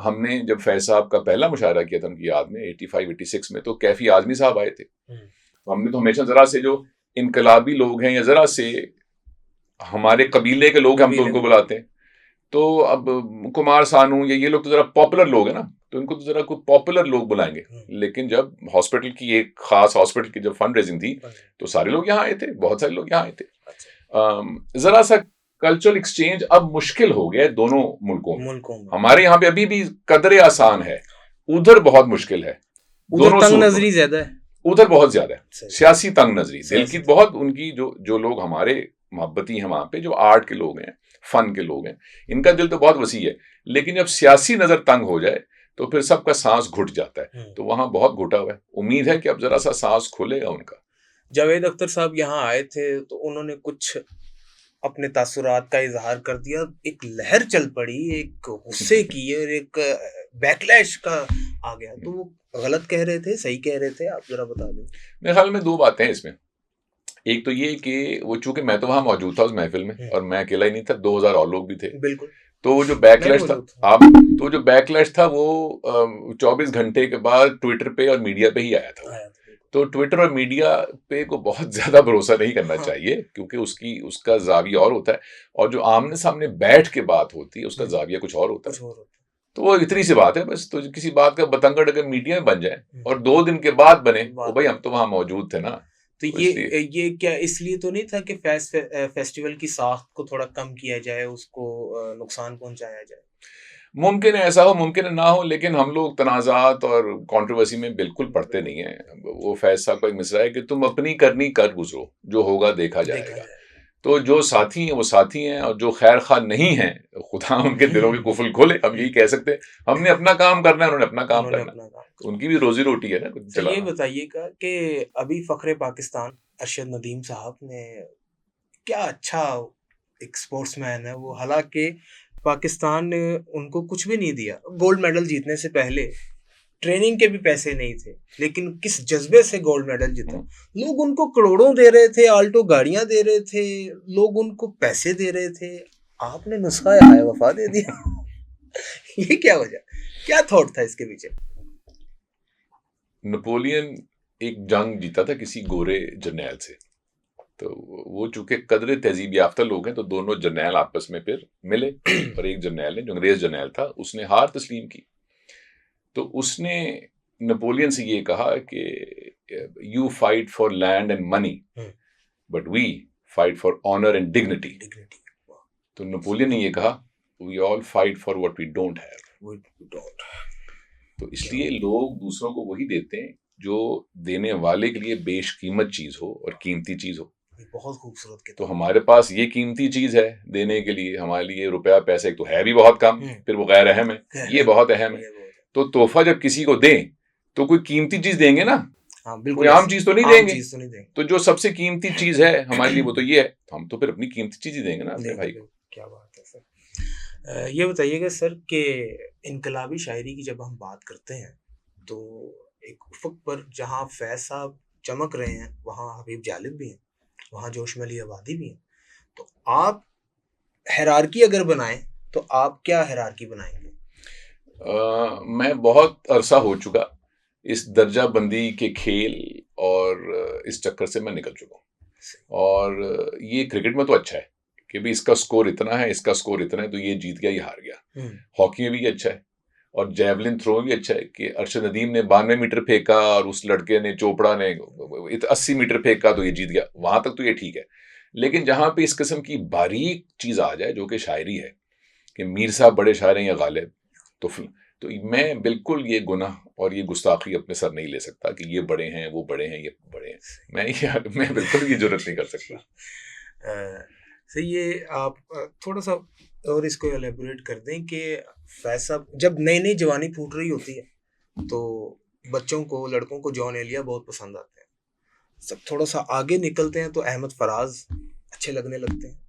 हमने जब फैज साहब का पहला मुशायरा किया था उनकी याद में 85-86 में, तो कैफी आजमी साहब आए थे। हमने तो हमेशा जरा से जो इनकलाबी लोग हैं या जरा से हमारे कबीले के लोग, हम तो उनको बुलाते हैं। तो अब कुमार सानू ये लोग तो जरा पॉपुलर लोग हैं ना, तो इनको तो जरा कोई पॉपुलर लोग बुलाएंगे। लेकिन जब हॉस्पिटल की, एक खास हॉस्पिटल की जब फंड रेजिंग थी, तो सारे लोग यहाँ आए थे, बहुत सारे लोग यहाँ आए थे। जरा सा कल्चरल एक्सचेंज अब मुश्किल हो गया है दोनों मुल्कों में। हमारे यहाँ पे अभी भी कदरे आसान है, उधर बहुत मुश्किल है। उधर तंग नजरी ज्यादा है, उधर बहुत ज्यादा है, सियासी तंग नजरी, दिल की बहुत उनकी जो लोग हमारे मोहब्बती हैं वहां पे, जो आर्ट के लोग हैं, फन के लोग हैं, इनका दिल तो बहुत वसी है। लेकिन जब सियासी नजर तंग हो जाए तो फिर सबका सांस घुट जाता है, तो वहां बहुत घुटा हुआ है। उम्मीद है कि अब जरा सा सांस खुलेगा उनका। जावेद अख्तर साहब यहाँ आए थे तो उन्होंने कुछ अपने तासुरात का इजहार कर दिया, एक लहर चल पड़ी, एक गुस्से की और एक बैकलैश का आ गया। तो वो गलत कह रहे थे, सही कह रहे थे, आप जरा बता दें। मेरे ख्याल में 2 बातें हैं इसमें। एक तो ये कि वो, चूंकि मैं तो वहां मौजूद था उस महफिल में, और मैं अकेला ही नहीं था, 2000 और लोग भी थे। बिल्कुल। तो जो बैकलैश था, तो जो बैकलैश था वो 24 घंटे के बाद ट्विटर पे और मीडिया पे ही आया था। तो ट्विटर और मीडिया पे को बहुत ज्यादा भरोसा नहीं करना चाहिए, क्योंकि उसका जाविया और होता है, और जो आमने सामने बैठ के बात होती है उसका जाविया कुछ और होता है। तो वो इतनी सी बात है बस। तो किसी बात का बतंगड़ अगर मीडिया में बन जाए और 2 दिन के बाद बने, तो भाई हम तो वहां मौजूद थे ना। तो ये क्या इसलिए तो नहीं था कि फेस्टिवल की साख्त को थोड़ा कम किया जाए, उसको नुकसान पहुंचाया जाए? मुमकिन है ऐसा हो, मुमकिन है ना हो, लेकिन हम लोग तनाज़ात और कंट्रोवर्सी में बिल्कुल पड़ते नहीं हैं। वो फैज साहब का एक मिसरा है कि तुम अपनी करनी कर गुजरो, जो होगा देखा जाएगा। तो जो साथी हैं वो साथी हैं, और जो खैर खा नहीं है, खुदा उनके दिलों के कुफल खोले, हम यही कह सकते हैं। हमने अपना काम करना है, उन्होंने अपना काम करना है, उनकी भी रोजी रोटी है ना। तो ये बताइएगा कि अभी फखरे पाकिस्तान अरशद नदीम साहब ने, क्या अच्छा एक स्पोर्ट्समैन है वो, हालांकि पाकिस्तान ने उनको कुछ भी नहीं दिया। गोल्ड मेडल जीतने से पहले ट्रेनिंग के भी पैसे नहीं थे, लेकिन किस जज्बे से गोल्ड मेडल जीता। लोग उनको करोड़ों दे रहे थे, आल्टो गाड़ियां दे रहे थे, लोग उनको पैसे दे रहे थे, आपने नुस्खा हाय वफा दे दिया। ये क्या वजह, क्या थॉट था इसके पीछे? नेपोलियन एक जंग जीता था किसी गोरे जर्नैल से, तो वो चूंकि कदरे तहजीब याफ्ता लोग हैं, तो दोनों जर्नैल आपस में फिर मिले, और एक जर्नैल ने, जो अंग्रेज जर्नैल था, उसने हार तस्लीम की। तो उसने नेपोलियन से ये कहा कि you fight for land and money, but we fight for honour and dignity. तो नेपोलियन ने ये कहा, we all fight for what we don't have. तो इसलिए लोग दूसरों को वही देते हैं जो देने वाले के लिए बेशकीमत चीज हो और कीमती चीज हो। बहुत खूबसूरत तो किताब। हमारे पास ये कीमती चीज है देने के लिए, हमारे लिए रुपया पैसा एक तो है भी बहुत कम, फिर वो गैर अहम है, ये बहुत अहम है। ये बहुत है। तो तोहफा जब किसी को दें तो कोई कीमती चीज देंगे ना, हाँ कोई बिल्कुल आम ऐसे, चीज तो नहीं आम देंगे। चीज तो नहीं देंगे। तो जो सबसे कीमती चीज है हमारे लिए वो तो ये है, तो हम तो फिर अपनी कीमती चीज ही देंगे ना अपने भाई को। क्या बात है सर। ये बताइएगा सर कि इनकलाबी शायरी की जब हम बात करते हैं तो एक उफक पर जहाँ फैज साहब चमक रहे हैं वहाँ हबीब जालिब भी हैं, वहाँ जोश में अली आबादी भी हैं। तो आप हायरार्की अगर बनाएं तो आप क्या हायरार्की बनाएंगे? मैं बहुत अरसा हो चुका इस दर्जा बंदी के खेल और इस चक्कर से मैं निकल चुका हूँ। और ये क्रिकेट में तो अच्छा है कि भाई इसका स्कोर इतना है, इसका स्कोर इतना है, तो ये जीत गया, ये हार गया। हॉकी में भी अच्छा है और जैवलिन थ्रो में भी अच्छा है कि अरशद नदीम ने 92 मीटर फेंका और उस लड़के ने, चोपड़ा ने 80 मीटर फेंका तो ये जीत गया, वहां तक तो ये ठीक है। लेकिन जहां पे इस किस्म की बारीक चीज आ जाए जो कि शायरी है, कि मीर साहब बड़े शायर हैं या गालिब, तो मैं बिल्कुल ये गुनाह और ये गुस्ताखी अपने सर नहीं ले सकता कि ये बड़े हैं, वो बड़े हैं, ये बड़े हैं। मैं बिल्कुल ये जरूरत नहीं कर सकता। सर ये आप थोड़ा सा और इसको एलेबोरेट कर दें कि फैज साहब जब नई नई जवानी फूट रही होती है तो बच्चों को, लड़कों को जॉन एलिया बहुत पसंद आते हैं। सब थोड़ा सा आगे निकलते हैं तो अहमद फराज अच्छे लगने लगते हैं,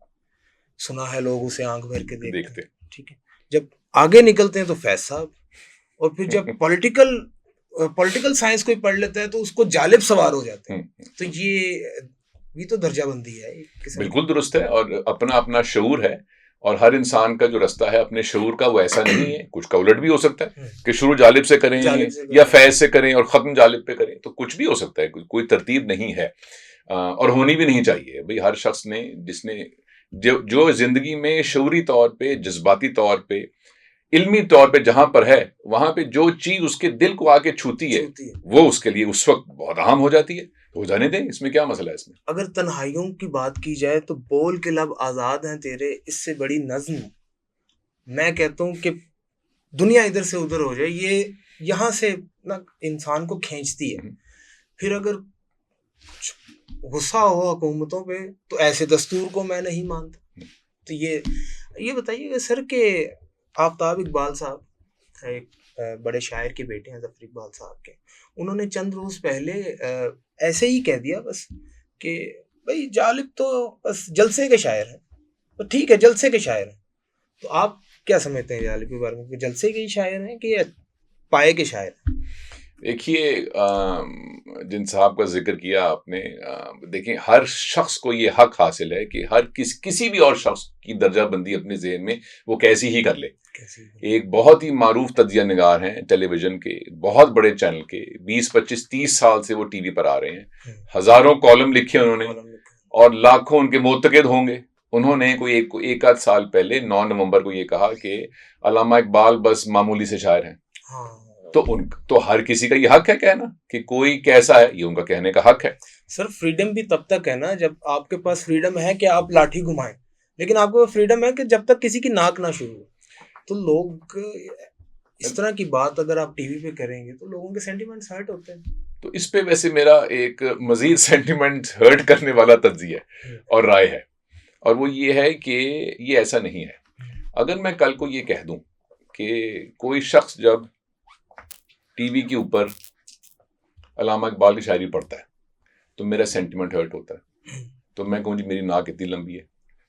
सुना है लोग उसे आंख भर के देखते हैं, ठीक है। जब आगे निकलते हैं तो फैज साहब, और फिर जब पॉलिटिकल साइंस कोई पढ़ लेता है तो उसको जालिब सवार हो जाते हैं। तो ये तो दर्जाबंदी है बिल्कुल दुरुस्त है, और अपना अपना शऊर है, और हर इंसान का जो रास्ता है अपने शऊर का वो ऐसा नहीं है, कुछ का उलट भी हो सकता है कि शुरू जालिब से करें या फैज से करें और खत्म जालिब पे करें, तो कुछ भी हो सकता है, कोई तरतीब नहीं है और होनी भी नहीं चाहिए। भाई हर शख्स ने, जिसने जो जिंदगी में शऊरी तौर पे, जज्बाती तौर पे, इल्मी तौर पे जहां पर है, वहां पे जो चीज उसके दिल को आके छूती है वो उसके लिए उस वक्त बहुत अहम हो जाती है, तो हो जाने दें, इसमें क्या मसला है इसमें। अगर तन्हाइयों की बात की जाए तो बोल के लब आजाद हैं तेरे, इससे बड़ी नज्म मैं कहता हूँ कि दुनिया इधर से उधर हो जाए, ये यहाँ से ना इंसान को खींचती है। फिर अगर गुस्सा हो हुकूमतों पे तो ऐसे दस्तूर को मैं नहीं मानता। तो ये बताइएगा सर कि आफ्ताब इकबाल साहब एक बड़े शायर के बेटे हैं, ज़फ़र इकबाल साहब के, उन्होंने चंद रोज़ पहले ऐसे ही कह दिया बस कि भाई जालिब तो बस जलसे के शायर हैं, तो ठीक है जलसे के शायर हैं। तो आप क्या समझते हैं जालिब के बारे में, कि जलसे के ही शायर हैं कि पाए के शायर हैं? देखिए, जिन साहब का जिक्र किया आपने, देखिए हर शख्स को ये हक हासिल है कि हर किसी भी और शख्स की दर्जाबंदी अपने ज़हन में वो कैसी ही कर ले। एक बहुत ही मारूफ तजिया निगार हैं टेलीविजन के, बहुत बड़े चैनल के, 20, 25, 30 साल से वो टीवी पर आ रहे हैं, हजारों कॉलम लिखे उन्होंने और लाखों उनके मोतकद होंगे। उन्होंने कोई एक आध साल पहले 9 नवंबर को ये कहा कि अल्लामा इकबाल बस मामूली से शायर हैं। तो हर किसी का ये हक है कहना कि कोई कैसा है, ये उनका कहने का हक है। सर फ्रीडम भी तब तक है ना जब आपके पास फ्रीडम है कि आप लाठी घुमाएं, लेकिन आपको फ्रीडम है कि जब तक किसी की नाक ना शुरू हो। तो लोग इस तरह की बात अगर आप टीवी पे करेंगे तो लोगों के सेंटिमेंट्स हर्ट होते हैं। तो इस पे वैसे मेरा एक मजीद सेंटिमेंट हर्ट करने वाला तज्जिया और राय है, और वो ये है कि ये ऐसा नहीं है। अगर मैं कल को ये कह दूं कि कोई शख्स जब टीवी के ऊपर अल्लामा इकबाल की शायरी पढ़ता है तो मेरा सेंटिमेंट हर्ट होता है, तो मैं कहूँ जी मेरी नाक इतनी लंबी है,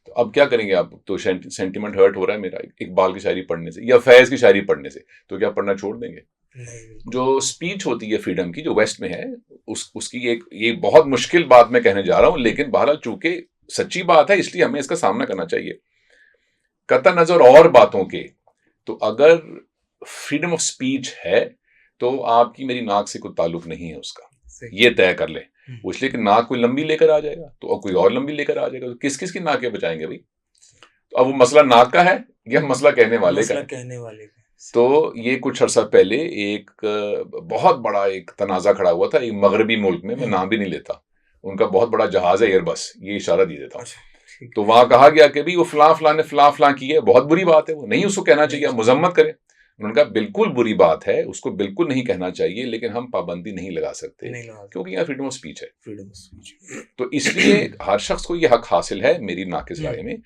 तो अब क्या करेंगे आप? तो सेंटिमेंट हर्ट हो रहा है मेरा इकबाल की शायरी पढ़ने से या फैज की शायरी पढ़ने से, तो क्या पढ़ना छोड़ देंगे? जो स्पीच होती है फ्रीडम की, जो वेस्ट में है, उसकी एक बहुत मुश्किल बात मैं कहने जा रहा हूं, लेकिन बहरहाल चूंकि सच्ची बात है इसलिए हमें इसका सामना करना चाहिए। कतई नजर और बातों के, तो अगर फ्रीडम ऑफ स्पीच है तो आपकी मेरी नाक से कोई ताल्लुक नहीं है उसका, ये तय कर ले। इसलिए कि नाक कोई लंबी लेकर आ जाएगा तो कोई और लंबी लेकर आ जाएगा, तो किस किस की नाकें बचाएंगे भाई? तो अब वो मसला नाक का है या मसला कहने वाले का है? तो ये कुछ अर्सा पहले एक बहुत बड़ा एक तनाजा खड़ा हुआ था एक मगरबी मुल्क में, मैं नाम भी नहीं लेता, उनका बहुत बड़ा जहाज है एयरबस, ये इशारा दे देता हूँ। तो वहां कहा गया कि भाई वो फलां फलां ने फलां फलां की है, बहुत बुरी बात है, वो नहीं उसको कहना चाहिए, मजम्मत करें। उन्होंने कहा बिल्कुल बुरी बात है, उसको बिल्कुल नहीं कहना चाहिए, लेकिन हम पाबंदी नहीं लगा सकते क्योंकि यहाँ फ्रीडम ऑफ स्पीच है। Freedom of speech. तो इसलिए हर शख्स को ये हक हासिल है, मेरी नाकिस राय में,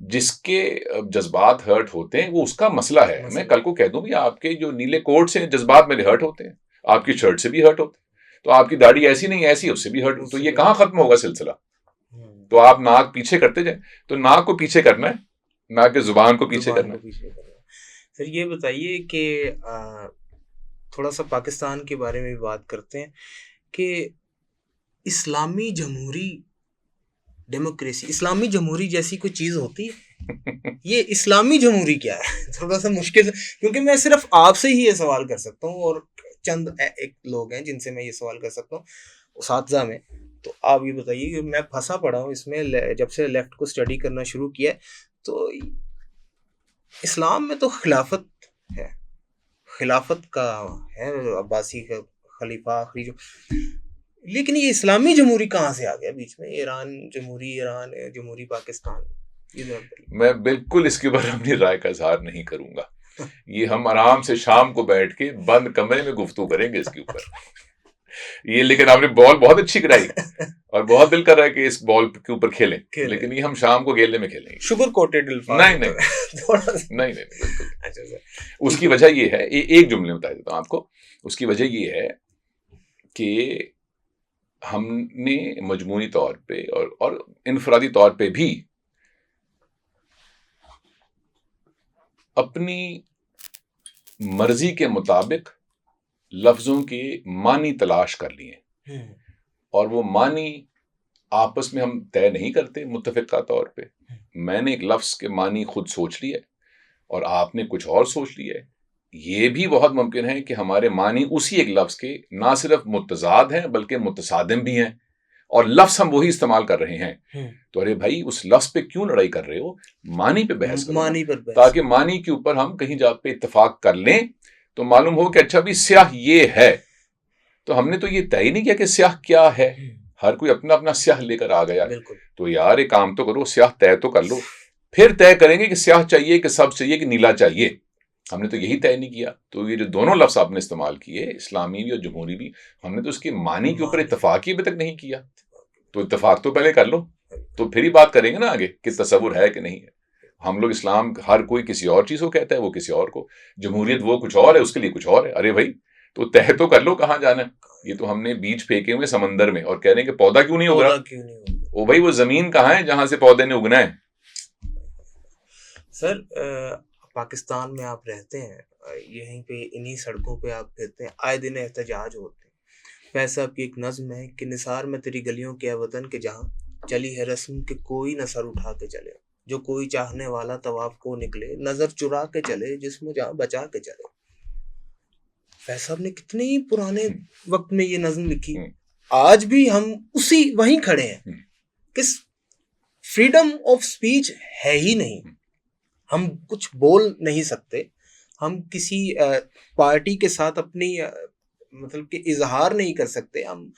जिसके जज्बात हर्ट होते हैं वो उसका मसला है। मैं कल को कह दूं भी आपके जो नीले कोट से जज्बात मेरे हर्ट होते हैं, आपकी शर्ट से भी हर्ट होते हैं, तो आपकी दाढ़ी ऐसी नहीं ऐसी उससे भी हर्ट, तो ये कहाँ खत्म होगा सिलसिला? तो आप नाक पीछे करते जाए, तो नाक को पीछे करना है, नाक के जुबान को पीछे करना है। सर ये बताइए कि थोड़ा सा पाकिस्तान के बारे में भी बात करते हैं कि इस्लामी जमहूरी डेमोक्रेसी, इस्लामी जमहूरी जैसी कोई चीज़ होती है? ये इस्लामी जमहूरी क्या है? थोड़ा सा मुश्किल, क्योंकि मैं सिर्फ आपसे ही ये सवाल कर सकता हूँ और चंद एक लोग हैं जिनसे मैं ये सवाल कर सकता हूँ उसातिज़ा में। तो आप ये बताइए कि मैं फंसा पड़ा हूँ इसमें, जब से लेफ्ट को स्टडी करना शुरू किया तो इस्लाम में तो खिलाफत है, खिलाफत का है, अब्बासी का खलीफा आखिरी जो, लेकिन ये इस्लामी जमहूरी कहाँ से आ गया बीच में? ईरान जमहूरी पाकिस्तान। मैं बिल्कुल इसके ऊपर अपनी राय का इजहार नहीं करूंगा। ये हम आराम से शाम को बैठ के बंद कमरे में गुफ्तगू करेंगे इसके ऊपर। ये लेकिन आपने बॉल बहुत अच्छी गिराई और बहुत दिल कर रहा है कि इस बॉल के ऊपर खेलें, लेकिन ये हम शाम को गेले में खेलेंगे। शुगर कोटेड नहीं बिल्कुल। अच्छा सर, उसकी वजह ये है, एक जुमले बता देता हूँ आपको। उसकी वजह ये है कि हमने मजमूई तौर पे और इनफरादी तौर पे भी अपनी मर्जी के मुताबिक लफ्जों के मानी तलाश कर लिए, और वो मानी आपस में हम तय नहीं करते मुत्तफिका तौर पे। मैंने एक लफ्ज के मानी खुद सोच लिया और आपने कुछ और सोच लिया है। ये भी बहुत मुमकिन है कि हमारे मानी उसी एक लफ्ज के ना सिर्फ मुतजाद हैं बल्कि मुतसादिम भी हैं, और लफ्ज हम वही इस्तेमाल कर रहे हैं। तो अरे भाई, उस लफ्ज पे क्यों लड़ाई कर रहे हो? मानी पे बहस करो, ताकि मानी के ऊपर हम कहीं जा पे इत्तेफाक कर लें तो मालूम हो कि अच्छा भी स्याह ये है। तो हमने तो ये तय नहीं किया कि स्याह क्या है, हर कोई अपना अपना स्याह लेकर आ गया। तो यार एक काम तो करो, स्याह तय तो कर लो, फिर तय करेंगे कि स्याह चाहिए कि सब चाहिए कि नीला चाहिए। हमने तो यही तय नहीं किया। तो ये जो दोनों लफ्ज आपने इस्तेमाल किए, इस्लामी भी और जमहूरी भी, हमने तो उसके मानी के ऊपर इत्तेफाक ही अभी तक नहीं किया। तो इत्तेफाक तो पहले कर लो, तो फिर ही बात करेंगे ना आगे कि तसव्वुर है कि नहीं है। हम लोग इस्लाम हर कोई किसी और चीज को कहता है, वो किसी और को, जमहूरियत वो कुछ और है, उसके लिए कुछ और है। अरे भाई, तो तय तो कर लो कहाँ जाना है। ये तो हमने बीज फेंके हुए समंदर में और कह रहे हैं कि पौधा क्यों नहीं उग रहा। ओ भाई, वो जमीन कहाँ है जहां से पौधे ने उगना है? सर पाकिस्तान में आप रहते हैं, यहीं पे इन्हीं सड़कों पे आप फिरते हैं, आए दिन एहतजाज होते हैं। वैसा आपकी एक नज्म है कि निसार में तेरी गलियों के वतन के जहाँ चली है रस्म के कोई न सर उठा के चले, जो कोई चाहने वाला तवाफ को निकले, नजर चुरा के चले जिसमें जहाँ बचा के चले। फैज साहब ने कितने ही पुराने वक्त में ये नज्म लिखी, आज भी हम वहीं खड़े हैं। किस फ्रीडम ऑफ स्पीच है ही नहीं, हम कुछ बोल नहीं सकते, हम किसी पार्टी के साथ अपनी मतलब कि इजहार नहीं कर सकते, हम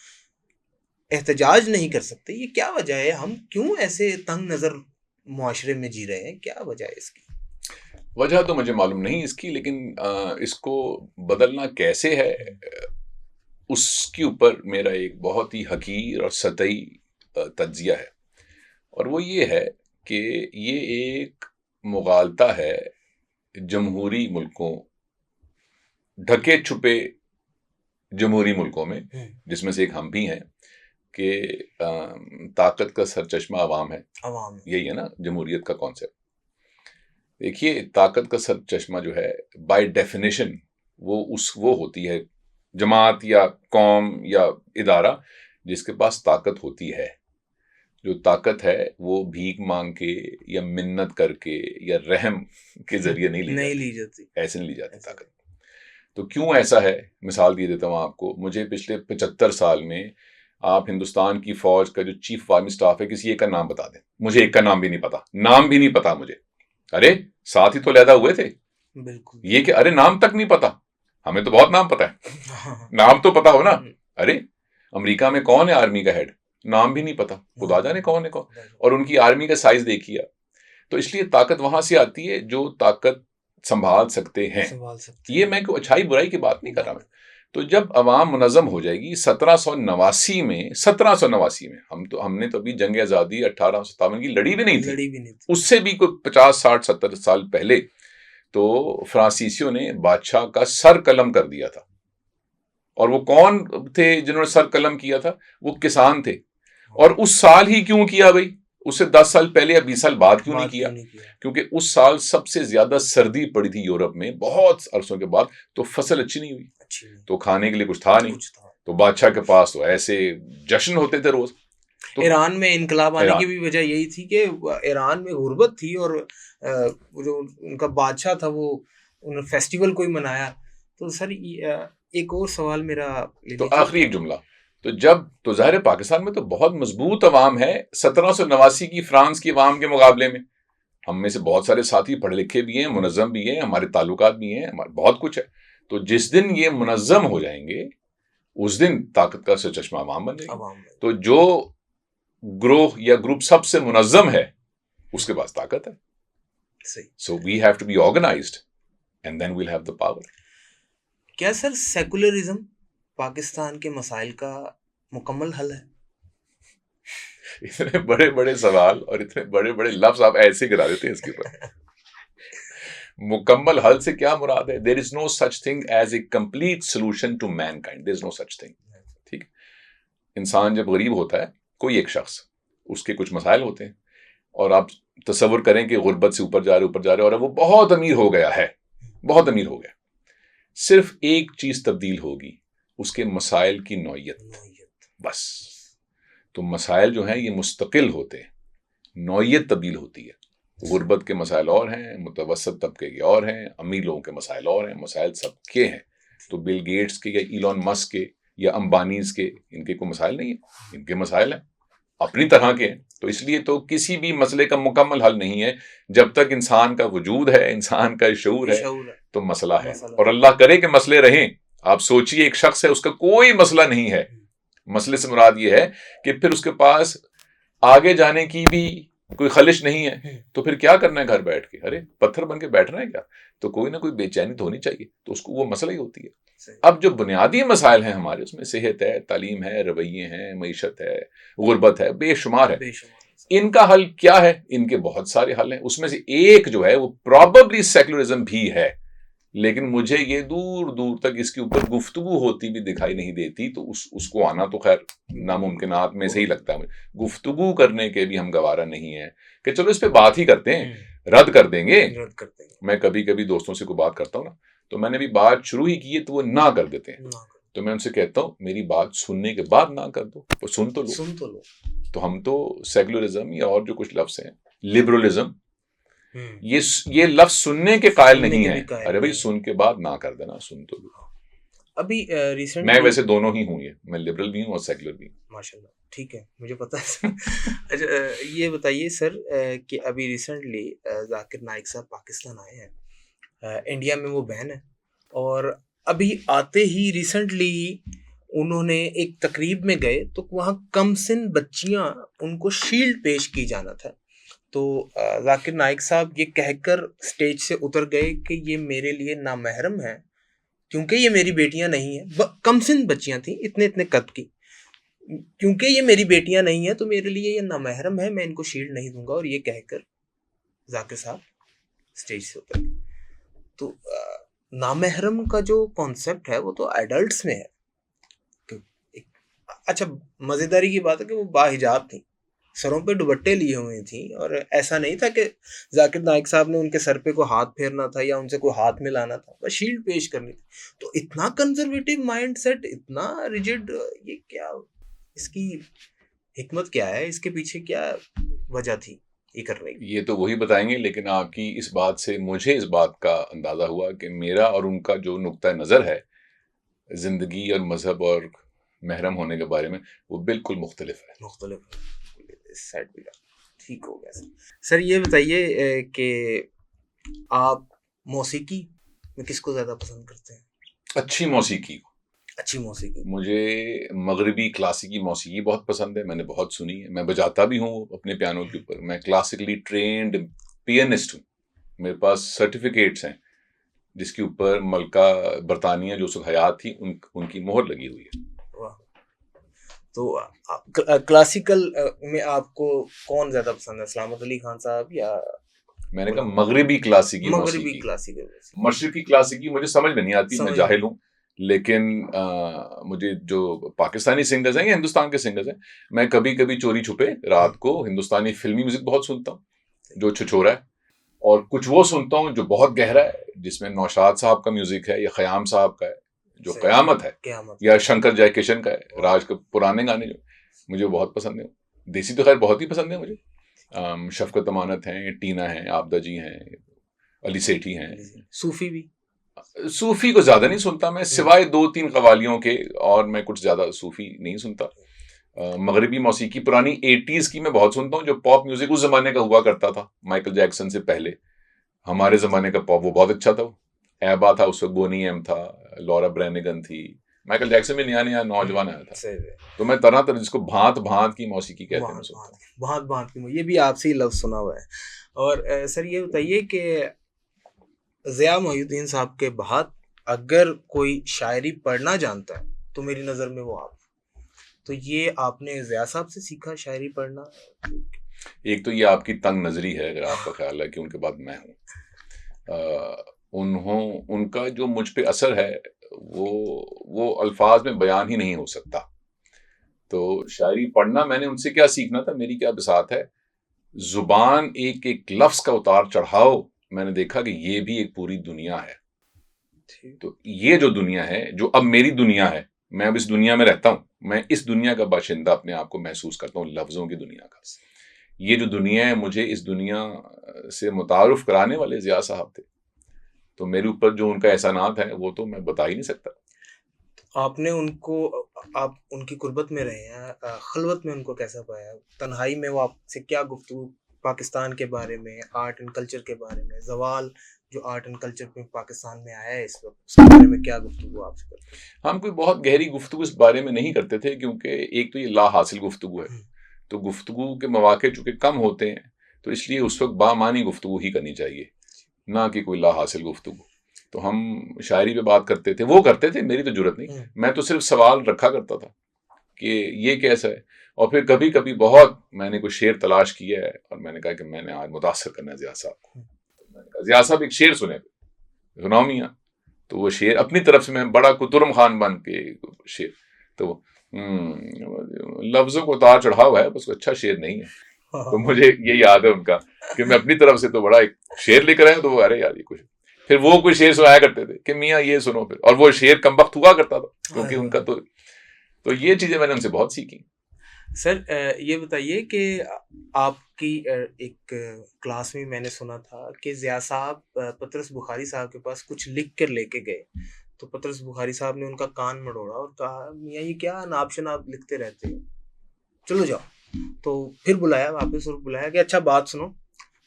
एहतजाज नहीं कर सकते। ये क्या वजह है? हम क्यों ऐसे तंग नज़र मुआशरे में जी रहे हैं? क्या वजह है इसकी? वजह तो मुझे मालूम नहीं इसकी, लेकिन इसको बदलना कैसे है उसके ऊपर मेरा एक बहुत ही हकीर और सतही तज्जिया है, और वो ये है कि ये एक मुगालता है जमहूरी मुल्कों, ढके छुपे जमहूरी मुल्कों में, जिसमें से एक हम भी हैं, कि ताकत का सरचश्मा अवाम है। यही है ना जमहूरियत का कॉन्सेप्ट। देखिए, ताकत का सरचश्मा जो है बाय डेफिनेशन वो होती है जमात या कौम या इदारा जिसके पास ताकत होती है। जो ताकत है वो भीख मांग के या मिन्नत करके या रहम के जरिए नहीं ली जाती। ऐसे नहीं ली जाती ताकत। तो क्यों ऐसा है? मिसाल दे देता हूँ आपको। मुझे पिछले 75 साल में आप हिंदुस्तान की फौज का जो चीफ ऑफ आर्मी स्टाफ है, किसी एक का नाम बता दें। मुझे एक का नाम भी नहीं पता, नाम भी नहीं पता मुझे। अरे साथ ही तो लैदा हुए थे। बिल्कुल। ये कि अरे नाम तक नहीं पता। हमें तो बहुत नाम पता है। नाम तो पता हो ना। अरे अमेरिका में कौन है आर्मी का हेड? नाम भी नहीं पता, खुदा जाने कौन है कौन। और उनकी आर्मी का साइज देखिए। तो इसलिए ताकत वहां से आती है जो ताकत संभाल सकते हैं। ये मैं कोई अच्छाई बुराई की बात नहीं कर रहा मैं। तो जब अवाम मुनज़्ज़म हो जाएगी 1789 में हमने तो अभी जंग आज़ादी 1857 की लड़ी भी नहीं थी। उससे भी कोई 50 60 70 साल पहले तो फ्रांसीसियों ने बादशाह का सर कलम कर दिया था। और वो कौन थे जिन्होंने सर कलम किया था? वो किसान थे। और उस साल ही क्यों किया भाई? उससे 10 साल पहले या 20 साल बाद क्यों नहीं किया? क्योंकि उस साल सबसे ज्यादा सर्दी पड़ी थी यूरोप में बहुत अरसों के बाद, तो फसल अच्छी नहीं हुई, तो खाने के लिए कुछ था नहीं, तो बादशाह के पास तो ऐसे जश्न होते थे रोज। तो ईरान में इनकलाब आने की भी वजह यही थी कि ईरान में गुर्बत थी और जो उनका बादशाह था वो उन्होंने फेस्टिवल कोई मनाया। तो सर एक और सवाल मेरा, तो आखिरी एक जुमला, तो ज़ाहिर है पाकिस्तान में तो बहुत मजबूत अवाम है 1789 की फ्रांस की अवाम के मुकाबले में। हम में से बहुत सारे साथी पढ़े लिखे भी हैं, मुनज़्ज़म भी हैं, हमारे ताल्लुकात भी हैं, बहुत कुछ है। तो जिस दिन ये मुनज़्ज़म हो जाएंगे उस दिन ताकत का चश्मा अवाम बन जाएगी। तो जो ग्रोह या ग्रुप सबसे मुनज़्ज़म है उसके पास ताकत है। So we have to be organised and then we'll have the power. क्या सर सेकुलरिज्म पाकिस्तान के मसाइल का मुकम्मल हल है? इतने बड़े बड़े सवाल और इतने बड़े बड़े लफ्ज आप ऐसे गिरा देते हैं इसके ऊपर। मुकम्मल हल से क्या मुराद है? There is no such thing as a complete solution to mankind, there is no such thing. ठीक, इंसान जब गरीब होता है, कोई एक शख्स, उसके कुछ मसाइल होते हैं और आप तसव्वुर करें कि गुर्बत से ऊपर जा रहे और वो बहुत अमीर हो गया है, बहुत अमीर हो गया। सिर्फ एक चीज तब्दील होगी, उसके मसाइल की नौयत, बस। तो मसाइल जो हैं ये मुस्तकिल होते हैं, नौयत तब्दील होती है। गुर्बत के मसाइल और हैं, मुतवसत तबके के और हैं, अमीर लोगों के मसाइल और हैं, मसाइल सबके हैं। तो बिल गेट्स के या इलॉन मस्क के या अंबानीज के, इनके कोई मसाइल नहीं है, इनके मसाइल हैं अपनी तरह के हैं। तो इसलिए तो किसी भी मसले का मुकम्मल हल नहीं है जब तक इंसान का वजूद है, इंसान का शऊर है, तो मसला है। और अल्लाह करे कि मसले रहें। आप सोचिए एक शख्स है, उसका कोई मसला नहीं है, मसले से मुराद ये है कि फिर उसके पास आगे जाने की भी कोई खलिश नहीं है, तो फिर क्या करना है घर बैठ के? अरे पत्थर बन के बैठना है क्या? तो कोई ना कोई बेचैनी तो होनी चाहिए, तो उसको वो मसला ही होती है। अब जो बुनियादी मसाइल हैं हमारे, उसमें सेहत है, तालीम है, रवैये हैं, मईशत है, गुर्बत है, बेशुमार है। इनका हल क्या है? इनके बहुत सारे हल हैं। उसमें से एक जो है वो प्रॉबेबली सेक्युलरिज्म भी है, लेकिन मुझे ये दूर दूर तक इसके ऊपर गुफ्तगू होती भी दिखाई नहीं देती। तो उसको आना तो खैर नामुमकिनात में से ही लगता है मुझे। गुफ्तगू करने के भी हम गवारा नहीं है कि चलो इस पे बात ही करते हैं, रद्द कर देंगे। मैं कभी कभी दोस्तों से कोई बात करता हूँ ना, तो मैंने भी बात शुरू ही की है तो वो ना कर देते हैं। तो मैं उनसे कहता हूँ मेरी बात सुनने के बाद ना कर दो, तो सुन तो लो। तो हम तो सेक्युलरिज्म या और जो कुछ लफ्ज हैं, लिबरलिज्म, ये लफ्ज सुनने के कायल नहीं है। अरे भाई सुन के बाद ना कर देना, सुन तो लो। अभी रिसेंटली, मैं वैसे दोनों ही हूँ, ये मैं लिबरल भी हूँ और सेक्युलर भी हूँ। माशाल्लाह, ठीक है, मुझे पता है। अच्छा, ये बताइए सर कि अभी रिसेंटली जाकिर नाइक साहब पाकिस्तान आए हैं, इंडिया में वो बैन है, और अभी आते ही रिसेंटली उन्होंने एक तकरीब में गए तो वहाँ कमसिन बच्चियाँ, उनको शील्ड पेश की जाना था। तो जाकिर नाइक साहब ये कहकर स्टेज से उतर गए कि ये मेरे लिए नामहरम है क्योंकि ये मेरी बेटियां नहीं है। कमसिन बच्चियां थी, इतने इतने कद की, क्योंकि ये मेरी बेटियां नहीं है तो मेरे लिए ये नामहरम है, मैं इनको शील्ड नहीं दूंगा। और ये कहकर जाकिर साहब स्टेज से उतर गए। तो नामहरम का जो कॉन्सेप्ट है वो तो एडल्ट्स में है। अच्छा, मजेदारी की बात है कि वो बाहिजाब थी, सरों पे दुपट्टे लिए हुए थी, और ऐसा नहीं था कि जाकिर नाइक साहब ने उनके सर पे को हाथ फेरना था या उनसे कोई हाथ मिलाना था, बस शील्ड पेश करनी थी। तो इतना कंजर्वेटिव माइंडसेट, इतना रिजिड, ये क्या, इसकी हिकमत क्या है, इसके पीछे क्या वजह थी ये करने की? ये तो वही बताएंगे, लेकिन आपकी इस बात से मुझे इस बात का अंदाजा हुआ कि मेरा और उनका जो नुक्ता नज़र है जिंदगी और मजहब और महरम होने के बारे में, वो बिल्कुल मुख्तलिफ है। सेट भी ठीक हो गया। सर ये बताइए कि आप मौसीकी में किसको ज्यादा पसंद करते हैं? अच्छी मौसीकी। मुझे मगरिबी क्लासिकी मौसीकी बहुत पसंद है, मैंने बहुत सुनी है, मैं बजाता भी हूँ अपने पियानो के ऊपर। मैं क्लासिकली ट्रेन्ड पियानिस्ट हूँ, मेरे पास सर्टिफिकेट्स हैं जिसके ऊपर मलका बरतानिया जो उस वक्त हयात थी उनकी मोहर लगी हुई है। वाह। तो क्लासिकल में आपको कौन ज्यादा पसंद है, सलामत अली खान साहब या मैंने कहा मगरिबी क्लासिकी मगरिबी मौसीकी। क्लासिकल? मशरिकी क्लासिकी मुझे समझ में नहीं आती, मैं समझ जाहिल हूँ। लेकिन मुझे जो पाकिस्तानी सिंगर्स हैं या हिंदुस्तान के सिंगर्स हैं, मैं कभी कभी चोरी छुपे रात को हिंदुस्तानी फिल्मी म्यूजिक बहुत सुनता हूँ जो छुछोरा है, और कुछ वो सुनता हूँ जो बहुत गहरा है, जिसमें नौशाद साहब का म्यूजिक है या खयाम साहब का है जो सही। कयामत है, क़यामत। या शंकर जयकिशन का है, राज के पुराने गाने जो मुझे बहुत पसंद है। देसी तो खैर बहुत ही पसंद है मुझे। शफकत अमानत हैं, टीना हैं, आपदा जी हैं, अली सेठी हैं। सूफी भी? सूफी को ज्यादा नहीं सुनता मैं, सिवाय 2-3 कवालियों के, और मैं कुछ ज्यादा सूफी नहीं सुनता। मगरिबी मौसीकी पुरानी 80s की मैं बहुत सुनता हूँ, जो पॉप म्यूजिक उस जमाने का हुआ करता था, माइकल जैक्सन से पहले। हमारे जमाने का पॉप वो बहुत अच्छा था। एबा था उस वक्त, बोनी एम था, लॉरा ब्रैनिगन थी, माइकल जैक्सन भी नया नया नौजवान आया था। तो मैं तरह तरह, जिसको भांत भांत की मौसीकी कहते हैं, भांत भांत की, ये भी आपसे ही लफ्ज सुना हुआ है। और सर ये बताइए कि ज़िया मोहिउद्दीन साहब के बाद अगर कोई शायरी पढ़ना जानता है तो मेरी नज़र में वो आप, तो ये आपने ज़िया साहब से सीखा शायरी पढ़ना? एक तो ये आपकी तंग नजरी है अगर आपका ख्याल है कि उनके बाद मैं हूँ। उनका जो मुझ पे असर है वो अल्फाज में बयान ही नहीं हो सकता। तो शायरी पढ़ना मैंने उनसे क्या सीखना था, मेरी क्या बिसात है, जुबान एक एक लफ्ज का उतार चढ़ाओ, मैंने देखा कि ये भी एक पूरी दुनिया है। तो ये जो दुनिया है, जो अब मेरी दुनिया है, मैं अब इस दुनिया में रहता हूं, मैं इस दुनिया का बाशिंदा अपने आप को महसूस करता हूं, लफ्जों की दुनिया का। ये जो दुनिया है, मुझे इस दुनिया से मुतारुफ कराने वाले ज़िया साहब थे। तो मेरे ऊपर जो उनका एहसानात है वो तो मैं बता ही नहीं सकता। आपने उनको, आप उनकी कुर्बत में रहे हैं, खलवत में उनको कैसा पाया? तन्हाई में वो आपसे क्या गुफ्तगू, पाकिस्तान के बारे में, आर्ट एंड कल्चर के बारे में, ज़वाल जो आर्ट एंड कल्चर में पाकिस्तान में आया है इस वक्त, उसके बारे में क्या गुफ्तगू आपसे करते हैं? हम कोई बहुत गहरी गुफ्तगू इस बारे में नहीं करते थे, क्योंकि एक तो ये ला हासिल गुफ्तगू है, तो गुफ्तगू के मौके चूंकि कम होते हैं, तो इसलिए उस वक्त बामानी गुफ्तगू ही करनी चाहिए, ना कि कोई ला हासिल गुफ्तगू। तो हम शायरी पे बात करते थे, वो करते थे, मेरी तो जरूरत नहीं, मैं तो सिर्फ सवाल रखा करता था कि ये कैसा है। और फिर कभी कभी बहुत मैंने कोई शेर तलाश किया है और मैंने कहा कि मैंने आज मुतासर करना है ज़िया साहब को। तो मैंने कहा ज़िया साहब एक शेर सुनाओ मियाँ। तो वो शेर अपनी तरफ से, मैं बड़ा कुतुरम खान बन के शेर, तो लफ्जों को उतार चढ़ाव है, बस अच्छा शेर नहीं है। तो मुझे ये याद है उनका कि मैं अपनी तरफ से तो बड़ा एक शेर लेकर आया, तो वो अरे यार ये कुछ, फिर वो कोई शेर सुनाया करते थे कि मियाँ ये सुनो फिर, और वो शेर कमबख्त हुआ करता था क्योंकि उनका तो ये चीजें मैंने उनसे बहुत सीखी। सर ये बताइए कि आपकी एक क्लास में मैंने सुना था कि ज़िया साहब पतरस बुखारी साहब के पास कुछ लिख कर लेके गए, तो पतरस बुखारी साहब ने उनका कान मरोड़ा और कहा मियाँ ये क्या नाप शनाप लिखते रहते हो, चलो जाओ। तो फिर बुलाया वापस और बुलाया कि अच्छा बात सुनो,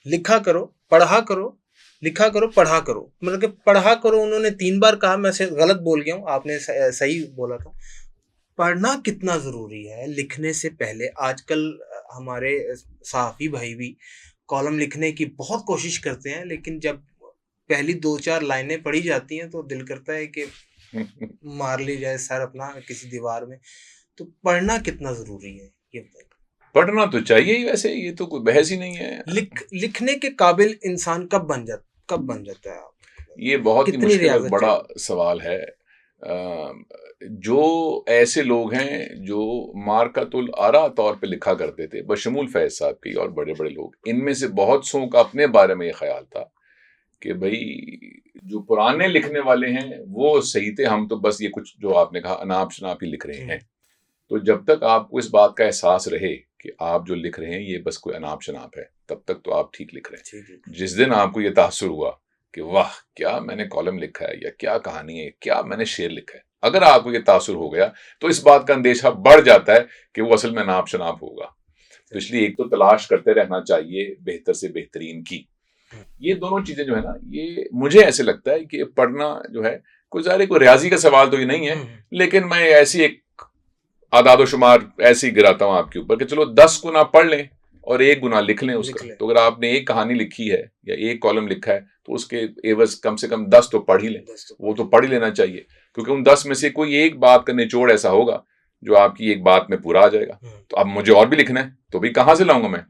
लिखा करो पढ़ा करो, लिखा करो पढ़ा करो। मतलब कि पढ़ा करो उन्होंने 3 बार कहा, मैं से गलत बोल गया हूँ, आपने सही बोला था। पढ़ना कितना ज़रूरी है लिखने से पहले? आजकल हमारे सहाफ़ी भाई भी कॉलम लिखने की बहुत कोशिश करते हैं, लेकिन जब पहली 2-4 लाइनें पढ़ी जाती हैं तो दिल करता है कि मार ली जाए सर अपना किसी दीवार में। तो पढ़ना कितना ज़रूरी है ये बताइए। पढ़ना तो चाहिए ही, वैसे ये तो कोई बहस ही नहीं है। लिखने के काबिल इंसान कब बन जाता है आप? ये बहुत ही मुश्किल बड़ा सवाल है। जो ऐसे लोग हैं जो मार्कतुल आरा तौर पे लिखा करते थे, बशमूल फैज साहब की और बड़े बड़े लोग, इनमें से बहुत सौ का अपने बारे में ये ख्याल था कि भाई जो पुराने लिखने वाले हैं वो सही थे, हम तो बस ये कुछ जो आपने कहा अनाप शनाप ही लिख रहे हैं। तो जब तक आपको इस बात का एहसास रहे कि आप जो लिख रहे हैं ये बस कोई अनाप शनाप है, तब तक तो आप ठीक लिख रहे हैं। जिस दिन आपको ये तासुर हुआ कि वाह क्या मैंने कॉलम लिखा है, या क्या कहानी है, क्या मैंने शेर लिखा है, अगर आपको ये तासुर हो गया तो इस बात का अंदेशा बढ़ जाता है कि वो असल में नाप शनाप होगा। तो इसलिए एक तो तलाश करते रहना चाहिए बेहतर से बेहतरीन की। ये दोनों चीजें जो है ना, ये मुझे ऐसे लगता है कि पढ़ना जो है कोई ज़ाहिर कोई रियाजी का सवाल तो ये नहीं है, लेकिन मैं ऐसी एक आदाद शुमार ऐसी गिराता हूं आपके ऊपर कि चलो 10 को ना पढ़ लें और एक गुनाह लिख लें उसका। लिख लें। तो अगर आपने एक कहानी लिखी है या एक कॉलम लिखा है तो उसके एवज कम से कम 10 तो पढ़ ही लें, वो तो पढ़ ही लेना चाहिए, क्योंकि उन 10 में से कोई एक बात का निचोड़ ऐसा होगा जो आपकी एक बात में पूरा आ जाएगा। तो अब मुझे और भी लिखना है तो भी कहाँ से लाऊंगा मैं?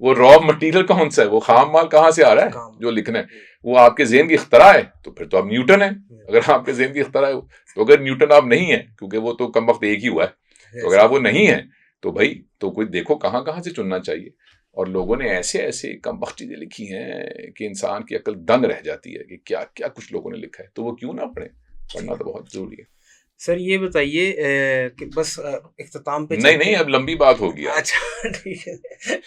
वो रॉ मटेरियल कौन सा है, वो खाम माल कहाँ से आ रहा है जो लिखना है? वो आपके ज़हन की इख्तरा है, तो फिर तो आप न्यूटन है। अगर आपके ज़हन की इख्तरा है तो अगर न्यूटन आप नहीं है, क्योंकि वो तो कम वक्त एक ही हुआ है, तो अगर आप वो नहीं है तो भाई तो कोई देखो कहाँ कहाँ से चुनना चाहिए। और लोगों ने ऐसे ऐसे कम वक्त चीजें लिखी हैं कि इंसान की अकल दंग रह जाती है कि क्या क्या कुछ लोगों ने लिखा है। तो वो क्यों ना पढ़े, पढ़ना तो बहुत जरूरी है। सर ये बताइए कि बस इख्तिताम पे नहीं अब लंबी बात होगी। अच्छा ठीक है।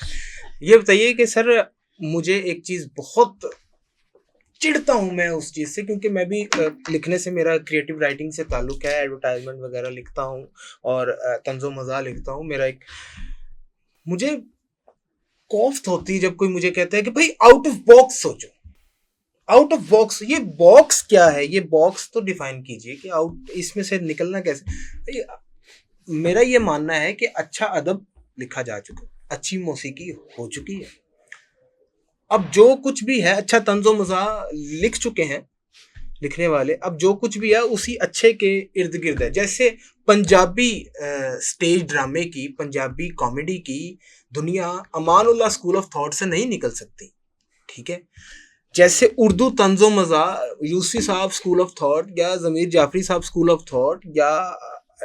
ये बताइए कि सर मुझे एक चीज बहुत चिढ़ता हूँ मैं उस चीज़ से, क्योंकि मैं भी लिखने से, मेरा क्रिएटिव राइटिंग से ताल्लुक है, एडवर्टाइजमेंट वगैरह लिखता हूँ और तंज़ो मज़ाह लिखता हूँ। मेरा एक, मुझे कॉफ्त होती है जब कोई मुझे कहता है कि भाई आउट ऑफ बॉक्स सोचो। आउट ऑफ बॉक्स, ये बॉक्स क्या है? ये बॉक्स तो डिफाइन कीजिए कि आउट, इसमें से निकलना कैसे? मेरा ये मानना है कि अच्छा अदब लिखा जा चुका, अच्छी मौसीकी हो चुकी है, अब जो कुछ भी है अच्छा तंज़ो मज़ाह लिख चुके हैं लिखने वाले, अब जो कुछ भी है उसी अच्छे के इर्द गिर्द है। जैसे पंजाबी स्टेज ड्रामे की, पंजाबी कॉमेडी की दुनिया अमानुल्लाह स्कूल ऑफ थॉट से नहीं निकल सकती, ठीक है? जैसे उर्दू तंज़ो मज़ाह यूसी साहब स्कूल ऑफ थॉट या ज़मीर जाफरी साहब स्कूल ऑफ थॉट या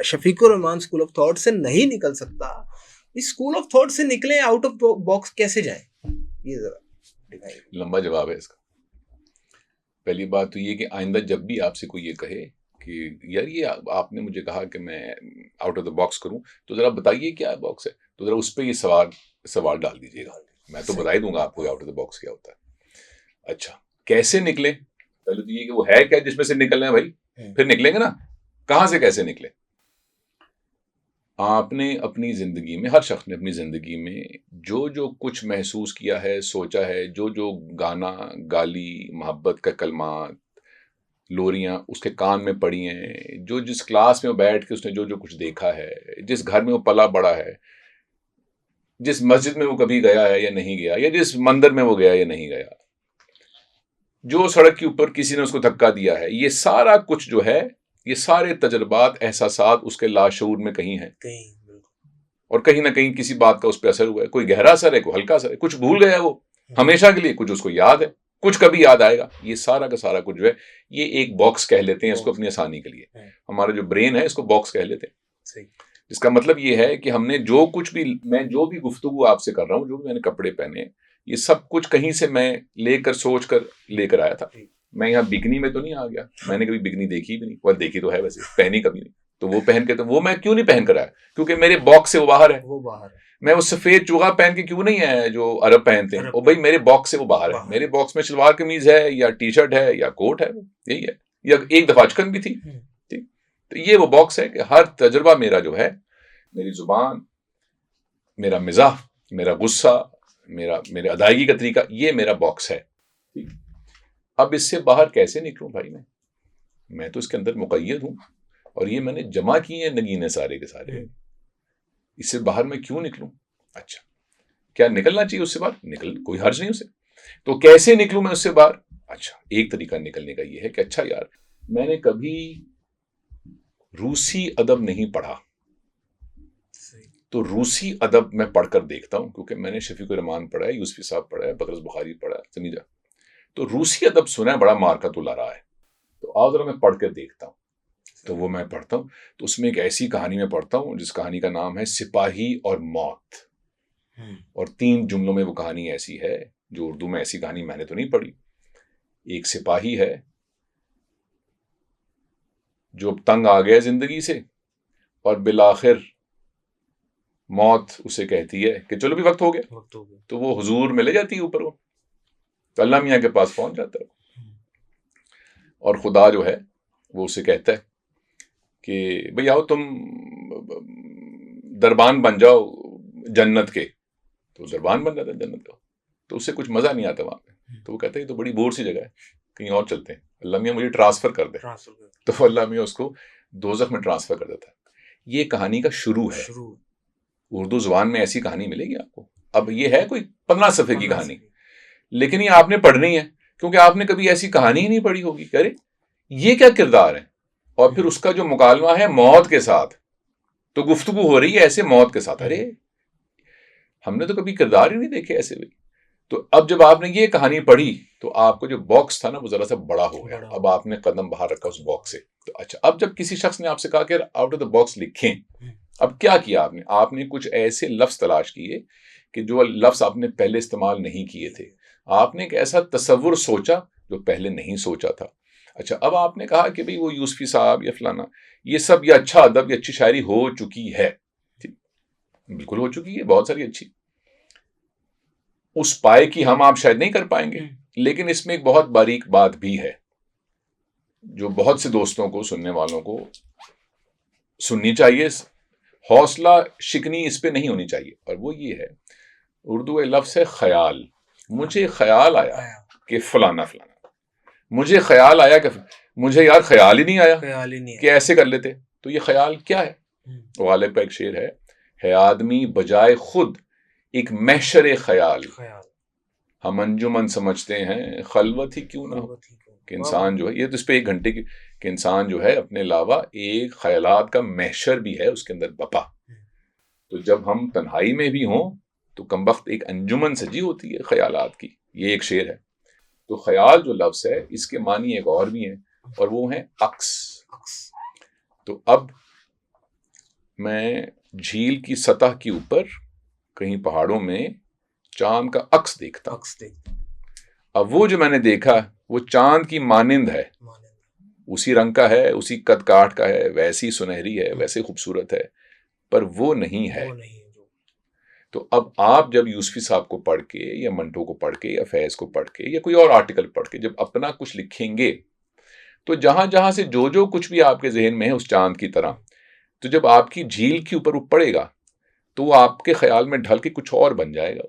Shafiqur Rahman school of thought से नहीं निकल सकता। इस स्कूल ऑफ थॉट से निकले, आउट ऑफ बॉक्स कैसे जाएं? ये जरा लंबा जवाब है इसका। पहली बात तो ये कि आइंदा जब भी आपसे कोई ये कहे कि यार ये आपने मुझे कहा कि मैं आउट ऑफ द बॉक्स करूं, तो जरा बताइए क्या बॉक्स है, तो जरा उस पर ये सवाल डाल दीजिएगा। मैं तो बता ही दूंगा आपको आउट ऑफ द बॉक्स क्या होता है। अच्छा, कैसे निकले? पहले तो ये कि वो है क्या जिसमें से निकलना है भाई, फिर निकलेंगे ना। कहां से कैसे निकले? आपने अपनी जिंदगी में, हर शख्स ने अपनी जिंदगी में जो जो कुछ महसूस किया है, सोचा है, जो जो गाना, गाली, मोहब्बत का कलमात, लोरियां उसके कान में पड़ी हैं, जो जिस क्लास में बैठ के उसने जो जो कुछ देखा है, जिस घर में वो पला बड़ा है, जिस मस्जिद में वो कभी गया है या नहीं गया, या जिस मंदिर में वो गया या नहीं गया, जो सड़क के ऊपर किसी ने उसको धक्का दिया है, ये सारा कुछ जो है, ये सारे तजर्बात, एहसासात उसके लाशऊर में कहीं हैं, और कहीं ना कहीं किसी बात का उस पर असर हुआ है। कोई गहरा असर है, कोई हल्का असर है, कुछ भूल गया वो हमेशा के लिए, कुछ उसको याद है, कुछ कभी याद आएगा। ये सारा का सारा कुछ जो है, ये एक बॉक्स कह लेते हैं इसको अपनी आसानी के लिए। हमारा जो ब्रेन है इसको बॉक्स कह लेते हैं। जिसका मतलब ये है कि हमने जो कुछ भी, मैं जो भी गुफ्तगू आपसे कर रहा हूँ, जो भी मैंने कपड़े पहने, ये सब कुछ कहीं से मैं लेकर, सोच कर लेकर आया था। मैं यहाँ बिकनी में तो नहीं आ गया, मैंने कभी बिकनी देखी भी नहीं, और देखी तो है वैसे, पहनी कभी नहीं। तो वो पहन के, तो वो मैं क्यों नहीं पहन कर आया? क्योंकि मेरे बॉक्स से वो बाहर है। वो बाहर है। मैं वो सफेद चूगा पहन के क्यों नहीं आया जो अरब पहनते हैं? और भाई मेरे बॉक्स से वो बाहर है। मेरे बॉक्स में सलवार कमीज है या टी शर्ट है या कोट है, यही है, या एक दफा अचकन भी थी। ठीक, तो ये वो बॉक्स है कि हर तजुर्बा मेरा जो है, मेरी जुबान, मेरा मिजाह, मेरा गुस्सा, मेरे अदायगी का तरीका, ये मेरा बॉक्स है। ठीक, अब इससे बाहर कैसे निकलूं भाई? मैं तो इसके अंदर मुक़य्यद हूं, और ये मैंने जमा किए हैं नगीने सारे के सारे। इससे बाहर मैं क्यों निकलूं? अच्छा, क्या निकलना चाहिए उससे बाहर? निकल, कोई हर्ज नहीं उसे। तो कैसे निकलूं मैं उससे बाहर? अच्छा, एक तरीका निकलने का ये है कि अच्छा यार, मैंने कभी रूसी अदब नहीं पढ़ा, तो रूसी अदब मैं पढ़कर देखता हूं, क्योंकि मैंने शफीकुर रहमान पढ़ा है, यूसुफी साहब पढ़ा है, बकरस बुखारी पढ़ा है, समझा। तो रूसी अदब सुना है, बड़ा मार्कतुल आ रहा है, तो आओ जरा मैं पढ़ कर देखता हूँ। तो वो मैं पढ़ता हूँ, तो उसमें एक ऐसी कहानी में पढ़ता हूँ जिस कहानी का नाम है सिपाही और मौत। और 3 जुमलों में वो कहानी ऐसी है, जो उर्दू में ऐसी कहानी मैंने तो नहीं पढ़ी। एक सिपाही है जो तंग आ गया जिंदगी से, और बिलाखिर मौत उसे कहती है कि चलो भी वक्त हो गया, तो वो हुजूर में ले जाती है ऊपर, वो तो अल्लाह मियाँ के पास पहुंच जाता है, और खुदा जो है वो उसे कहता है कि भाई आओ तुम दरबान बन जाओ जन्नत के। तो दरबान बन जाता है जन्नत का, तो उससे कुछ मजा नहीं आता वहां पे। तो वो कहता है ये तो बड़ी बोर सी जगह है, कहीं और चलते हैं, अल्लाह मियाँ मुझे ट्रांसफर कर दे। तो अल्लाह मियाँ उसको दोज़ख में ट्रांसफर कर देता है। ये कहानी का शुरू है। उर्दू जुबान में ऐसी कहानी मिलेगी आपको? अब ये है कोई 15 सफ़े की 15 कहानी, सफ़े। लेकिन ये आपने पढ़नी है क्योंकि आपने कभी ऐसी कहानी ही नहीं पढ़ी होगी। अरे ये क्या किरदार है, और फिर उसका जो मुकालमा है मौत के साथ, तो गुफ्तगू हो रही है ऐसे मौत के साथ। अरे हमने तो कभी किरदार ही नहीं देखे ऐसे भी। तो अब जब आपने ये कहानी पढ़ी तो आपको जो बॉक्स था ना वो जरा सा बड़ा हो गया, अब आपने कदम बाहर रखा उस बॉक्स से। तो अच्छा, अब जब किसी शख्स ने आपसे कहा कि आउट ऑफ द बॉक्स लिखें, अब क्या किया आपने? आपने कुछ ऐसे लफ्ज तलाश किए कि जो लफ्ज आपने पहले इस्तेमाल नहीं किए थे। आपने एक ऐसा तसव्वुर सोचा जो पहले नहीं सोचा था। अच्छा, अब आपने कहा कि भाई वो यूसुफी साहब या फलाना, ये सब ये अच्छा अदब, ये अच्छी शायरी हो चुकी है। ठीक, बिल्कुल हो चुकी है, बहुत सारी अच्छी। उस पाए की हम आप शायद नहीं कर पाएंगे, लेकिन इसमें एक बहुत बारीक बात भी है जो बहुत से दोस्तों को, सुनने वालों को सुननी चाहिए। हौसला शिकनी इस पे नहीं होनी चाहिए, और वो ये है, उर्दू में लफ्ज़ है ख्याल। मुझे ख्याल आया कि फलाना फलाना, मुझे ख्याल आया कि मुझे यार ख्याल ही नहीं आया कि ऐसे कर लेते। तो ये ख्याल क्या है? गालिब का एक शेर है आदमी बजाय खुद एक महशर ख्याल, हम अंजुमन समझते हैं खलवत ही क्यों ना हो। कि इंसान जो है, ये तो इस पे 1 घंटे की, कि इंसान जो है अपने अलावा एक ख्यालात का महशर भी है उसके अंदर बपा। तो जब हम तन्हाई में भी हों तो कमबख्त एक अंजुमन सजी होती है ख्यालात की। ये एक शेर है। तो ख्याल जो लफ्ज़ है इसके मानी एक और भी है, और वो है अक्स। तो अब मैं झील की सतह के ऊपर कहीं पहाड़ों में चांद का अक्स देखता। अब वो जो मैंने देखा वो चांद की मानिंद है, उसी रंग का है, उसी कद काठ का है, वैसी सुनहरी है, वैसे खूबसूरत है, पर वो नहीं है। तो अब आप जब यूसुफी साहब को पढ़ के या मंटो को पढ़ के या फैज को पढ़ के या कोई और आर्टिकल पढ़ के जब अपना कुछ लिखेंगे, तो जहां जहां से जो जो कुछ भी आपके जहन में है उस चांद की तरह, तो जब आपकी झील के ऊपर वो पड़ेगा तो वो आपके ख्याल में ढल के कुछ और बन जाएगा।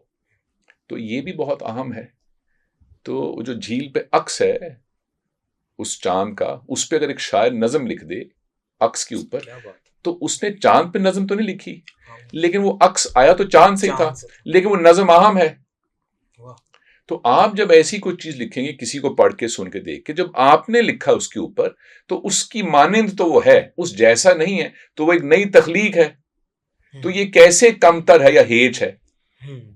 तो ये भी बहुत अहम है। तो जो झील पे अक्स है उस चांद का, उस पे अगर एक शायर नज़म लिख दे अक्स के ऊपर, तो उसने चांद पे नज़म तो नहीं लिखी, लेकिन वो अक्स आया तो चांद से ही था, लेकिन वो नज़म अहम है। तो आप जब ऐसी कोई चीज लिखेंगे, किसी को पढ़ के, सुन के, देख के, जब आपने लिखा उसके ऊपर, तो उसकी मानिंद तो वो है, उस जैसा नहीं है, तो वो एक नई तख्लीक है। तो ये कैसे कमतर है या हेच है,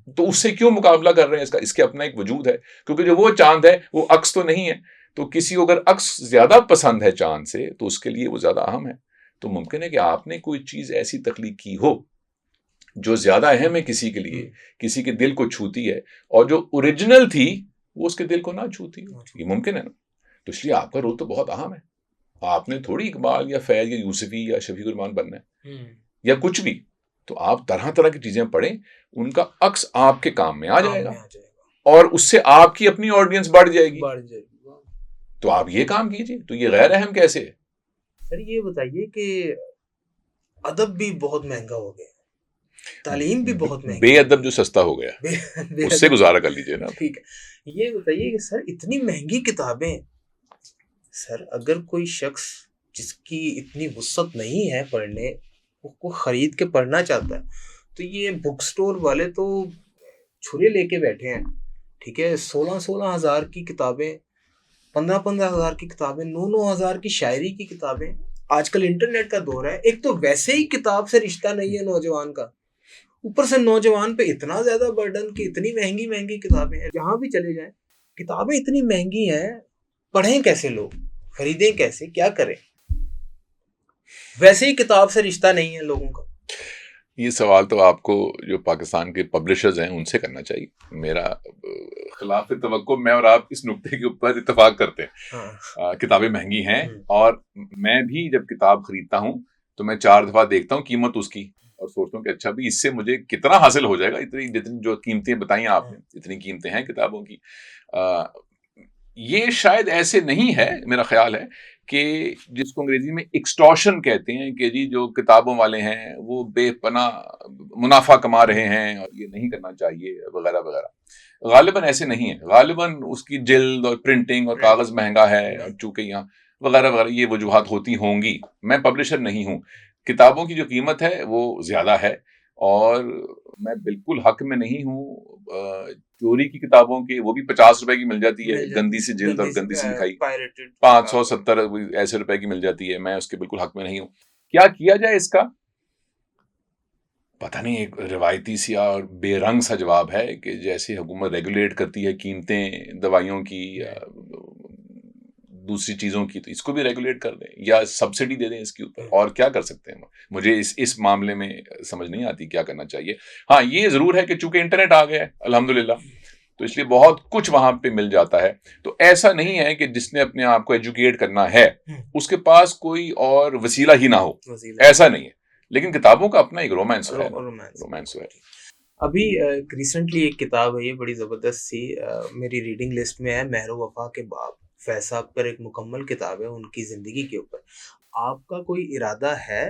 तो उससे क्यों मुकाबला कर रहे हैं? इसका इसके अपना एक वजूद है, क्योंकि जो वो चांद है वो अक्स तो नहीं है। तो किसी को अगर अक्स ज्यादा पसंद है चांद से, तो उसके लिए वो ज्यादा अहम है। तो मुमकिन है कि आपने कोई चीज ऐसी तख्लीक की हो जो ज्यादा अहम है किसी के लिए, किसी के दिल को छूती है, और जो ओरिजिनल थी वो उसके दिल को ना छूती हो, ये मुमकिन है ना। तो इसलिए आपका रोल तो बहुत अहम है। आपने थोड़ी इकबाल या फैज या यूसुफी या शफीकुर रहमान बनना है या कुछ भी। तो आप तरह तरह की चीजें पढ़ें, उनका अक्स आपके काम में आ जाएगा और उससे आपकी अपनी ऑडियंस बढ़ जाएगी। तो आप ये काम कीजिए। तो ये गैर अहम कैसे है? सर ये बताइए कि अदब भी बहुत महंगा हो गया, तालीम भी बहुत महंगी, बेअदब जो सस्ता हो गया उससे गुजारा कर लीजिए ना। ठीक है, ये बताइए कि सर इतनी महंगी किताबें, सर अगर कोई शख्स जिसकी इतनी वुसअत नहीं है पढ़ने, उसको खरीद के पढ़ना चाहता है, तो ये बुक स्टोर वाले तो छुरे लेके बैठे हैं। ठीक है, 16-16 हज़ार की किताबें, 15-15 हज़ार की किताबें, 9-9 हज़ार की शायरी की किताबें। आजकल इंटरनेट का दौर है, एक तो वैसे ही किताब से रिश्ता नहीं है नौजवान का, ऊपर से नौजवान पे इतना ज्यादा बर्डन कि इतनी महंगी महंगी किताबें हैं। जहां भी चले जाएं किताबें इतनी महंगी हैं, पढ़ें कैसे लोग, खरीदें कैसे, क्या करें? वैसे ही किताब से रिश्ता नहीं है लोगों का। ये सवाल तो आपको जो पाकिस्तान के पब्लिशर्स हैं उनसे करना चाहिए। मेरा खिलाफ तवक्को, मैं और आप इस नुक्ते के ऊपर इत्तेफाक करते हैं। हाँ। किताबें महंगी हैं, और मैं भी जब किताब खरीदता हूँ तो मैं 4 दफा देखता हूँ कीमत उसकी, और सोचता हूँ कि अच्छा भी इससे मुझे कितना हासिल हो जाएगा। इतनी जितनी जो कीमतें बताई आपने, इतनी कीमतें हैं किताबों की। ये शायद ऐसे नहीं है, मेरा ख्याल है कि जिसको अंग्रेजी में एक्सटॉर्शन कहते हैं, कि जी जो किताबों वाले हैं वो बेपनाह मुनाफा कमा रहे हैं और ये नहीं करना चाहिए वगैरह वगैरह। गालिबन ऐसे नहीं है। गालिबन उसकी जिल्द और प्रिंटिंग और कागज महंगा है, और चूंकि यहाँ वगैरह वगैरह ये वजूहात होती होंगी। मैं पब्लिशर नहीं हूँ, किताबों की जो कीमत है वो ज्यादा है, और मैं बिल्कुल हक में नहीं हूँ चोरी की किताबों के, वो भी 50 रुपए की मिल जाती है, गंदी सी जिल्द और गंदी सी लिखाई, 570 ऐसे रुपए की मिल जाती है, मैं उसके बिल्कुल हक में नहीं हूँ। क्या किया जाए इसका, पता नहीं, एक रिवायती सी और बेरंग सा जवाब है कि जैसे हुकूमत रेगुलेट करती है कीमतें दवाइयों की या दूसरी चीजों की, तो इसको भी रेगुलेट कर दें या सब्सिडी दे दें इसके ऊपर, और क्या कर सकते हैं। मुझे इस मामले में समझ नहीं आती क्या करना चाहिए। हाँ, ये जरूर है कि चूंकि इंटरनेट आ गया है अल्हम्दुलिल्लाह, तो इसलिए बहुत कुछ वहां पे मिल जाता है। तो ऐसा नहीं है कि जिसने अपने आप को एजुकेट करना है उसके पास कोई और वसीला ही ना हो, ऐसा नहीं है। लेकिन किताबों का अपना एक रोमांस है, रोमांस है। अभी रिसेंटली एक किताब है, ये बड़ी जबरदस्त सी मेरी रीडिंग लिस्ट में है, महरो वफा के बाब, फैज साहब पर एक मुकम्मल किताब है उनकी जिंदगी के ऊपर। आपका कोई इरादा है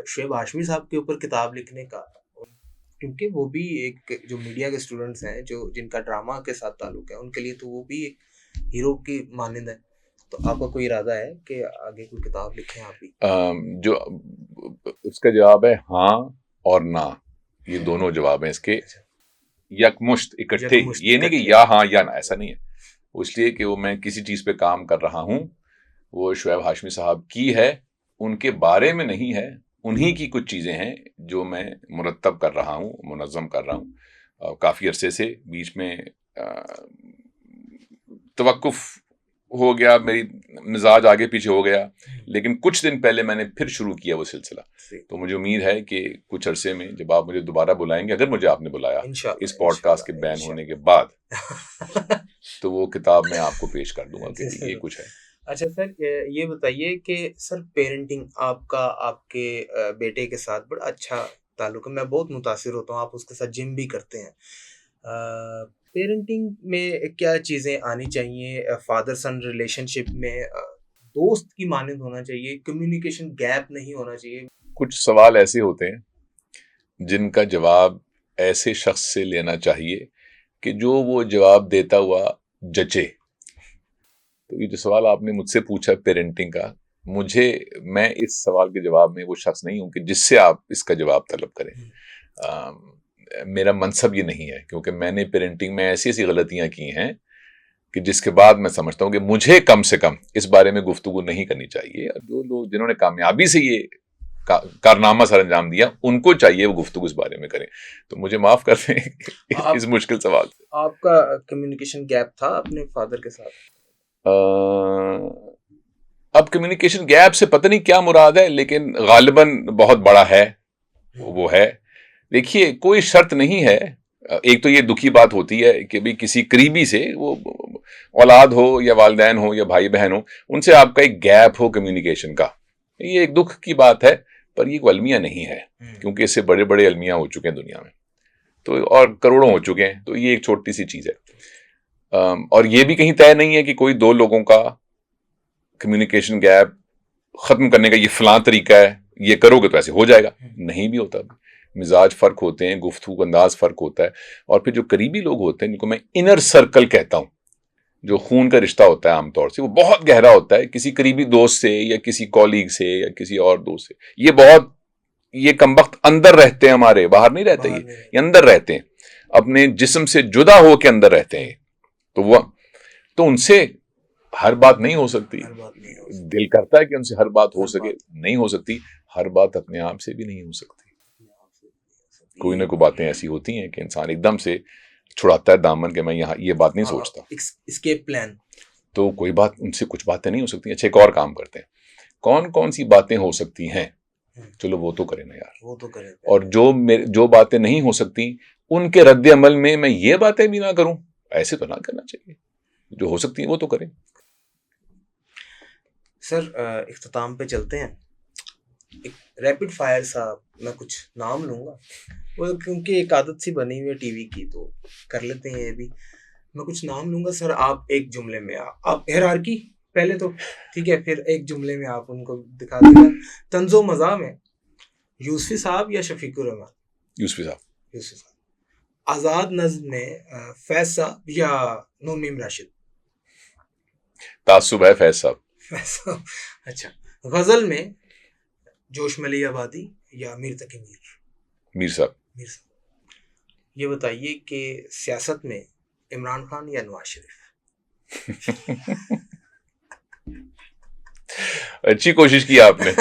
शुएब हाशमी साहब के ऊपर किताब लिखने का? क्योंकि वो भी एक जो मीडिया के स्टूडेंट्स हैं जो जिनका ड्रामा के साथ ताल्लुक है, उनके लिए तो वो भी एक हीरो की मानंद है। तो आपका कोई इरादा है कि आगे कोई किताब लिखें आप भी? जो उसका जवाब है हाँ और ना, ये दोनों जवाब हैं इसके, यकमुश्त इकट्ठे। ये नहीं कि या हाँ या ना, ऐसा नहीं है। इसलिए कि वो मैं किसी चीज पे काम कर रहा हूँ, वो शुएब हाशमी साहब की है, उनके बारे में नहीं है, उन्हीं की कुछ चीजें हैं जो मैं मुरतब कर रहा हूँ, मुनज़्ज़म कर रहा हूँ। काफी अरसे से बीच में तवक्कुफ हो गया, मेरी मिजाज आगे पीछे हो गया, लेकिन कुछ दिन पहले मैंने फिर शुरू किया वो सिलसिला। तो मुझे उम्मीद है कि कुछ अरसे में जब आप मुझे दोबारा बुलाएंगे, अगर मुझे आपने बुलाया इस पॉडकास्ट के बैन होने के बाद, तो वो किताब मैं आपको पेश कर दूंगा कि ये कुछ है। अच्छा सर, ये बताइए कि सर पेरेंटिंग आपका आपके बेटे के साथ बड़ा अच्छा ताल्लुक है, मैं बहुत मुतासिर होता हूँ, आप उसके साथ जिम भी करते हैं। पेरेंटिंग में क्या चीज़ें आनी चाहिए? फादर सन रिलेशनशिप में दोस्त की मानंद होना चाहिए, कम्युनिकेशन गैप नहीं होना चाहिए। कुछ सवाल ऐसे होते हैं जिनका जवाब ऐसे शख्स से लेना चाहिए कि जो वो जवाब देता हुआ जचे। तो ये जो सवाल आपने मुझसे पूछा पेरेंटिंग का, मैं इस सवाल के जवाब में वो शख्स नहीं हूं कि जिससे आप इसका जवाब तलब करें। मेरा मनसब ये नहीं है, क्योंकि मैंने पेरेंटिंग में ऐसी ऐसी गलतियां की हैं कि जिसके बाद मैं समझता हूं कि मुझे कम से कम इस बारे में गुफ्तगू नहीं करनी चाहिए। और जो लोग जिन्होंने कामयाबी से ये कारनामा सर अंजाम दिया, उनको चाहिए वो गुफ्तगू इस बारे में करें। तो मुझे माफ कर दें इस मुश्किल सवाल से। आपका कम्युनिकेशन गैप था अपने फादर के साथ? अब कम्युनिकेशन गैप से पता नहीं क्या मुराद है, लेकिन गालिबन बहुत बड़ा है, वो है। देखिए, कोई शर्त नहीं है। एक तो ये दुखी बात होती है कि भाई किसी करीबी से, वो औलाद हो या वालिदैन हो या भाई बहन हो, उनसे आपका एक गैप हो कम्युनिकेशन का, ये एक दुख की बात है। पर ये कोई अलमिया नहीं है, क्योंकि इससे बड़े बड़े अलमिया हो चुके हैं दुनिया में, तो और करोड़ों हो चुके हैं। तो ये एक छोटी सी चीज है। और ये भी कहीं तय नहीं है कि कोई दो लोगों का कम्युनिकेशन गैप खत्म करने का ये फलां तरीका है, ये करोगे तो ऐसे हो जाएगा। नहीं भी होता, मिजाज फर्क होते हैं, गुफ्तगू अंदाज फर्क होता है। और फिर जो करीबी लोग होते हैं, जिनको मैं इनर सर्कल कहता हूं, जो खून का रिश्ता होता है आमतौर से, वो बहुत गहरा होता है, किसी करीबी दोस्त से या किसी कॉलीग से या किसी और दोस्त से। ये कमबख्त अंदर रहते हैं हमारे, बाहर नहीं रहते, ये अंदर रहते हैं, अपने जिस्म से जुदा होकर अंदर रहते हैं। तो उनसे हर बात नहीं हो सकती। दिल करता है कि उनसे हर बात हो सके, नहीं हो सकती। हर बात अपने आप से भी नहीं हो सकती। कोई ना कोई बातें ऐसी होती हैं कि इंसान एकदम से छुड़ाता है दामन के मैं यहाँ ये बात नहीं सोचता, एस्केप प्लान। तो कोई बात, उनसे कुछ बातें नहीं हो सकती। अच्छा, एक और काम करते हैं, कौन कौन सी बातें हो सकती हैं, चलो वो तो करें ना यार, वो तो करें। और जो बातें नहीं हो सकती उनके रद्द अमल में मैं ये बातें भी ना करूं, ऐसे तो ना करना चाहिए। जो हो सकती है वो तो करें। सर, इख्तिताम पे चलते हैं। एक रैपिड फायर सा मैं कुछ नाम लूंगा, वो क्योंकि एक आदत सी बनी हुई है टीवी की, तो कर लेते हैं ये भी। मैं कुछ नाम लूंगा सर, आप एक जुमले में आप हिरारकी पहले तो ठीक है, फिर एक जुमले में आप उनको दिखा देगा। तंजो मज़ा में यूसुफी साहब या शफीकुर रहमान? यूसुफी साहब। यूसुफी साहब। आज़ाद नज़्म में फैज साहब या नूमीम राशिद? तासुब है फैज साहब। अच्छा, गजल में जोश मली आबादी या मीर तकी मीर? मीर साहब। मीर साहब, ये बताइए कि सियासत में इमरान खान या नवाज शरीफ? अच्छी कोशिश की आपने।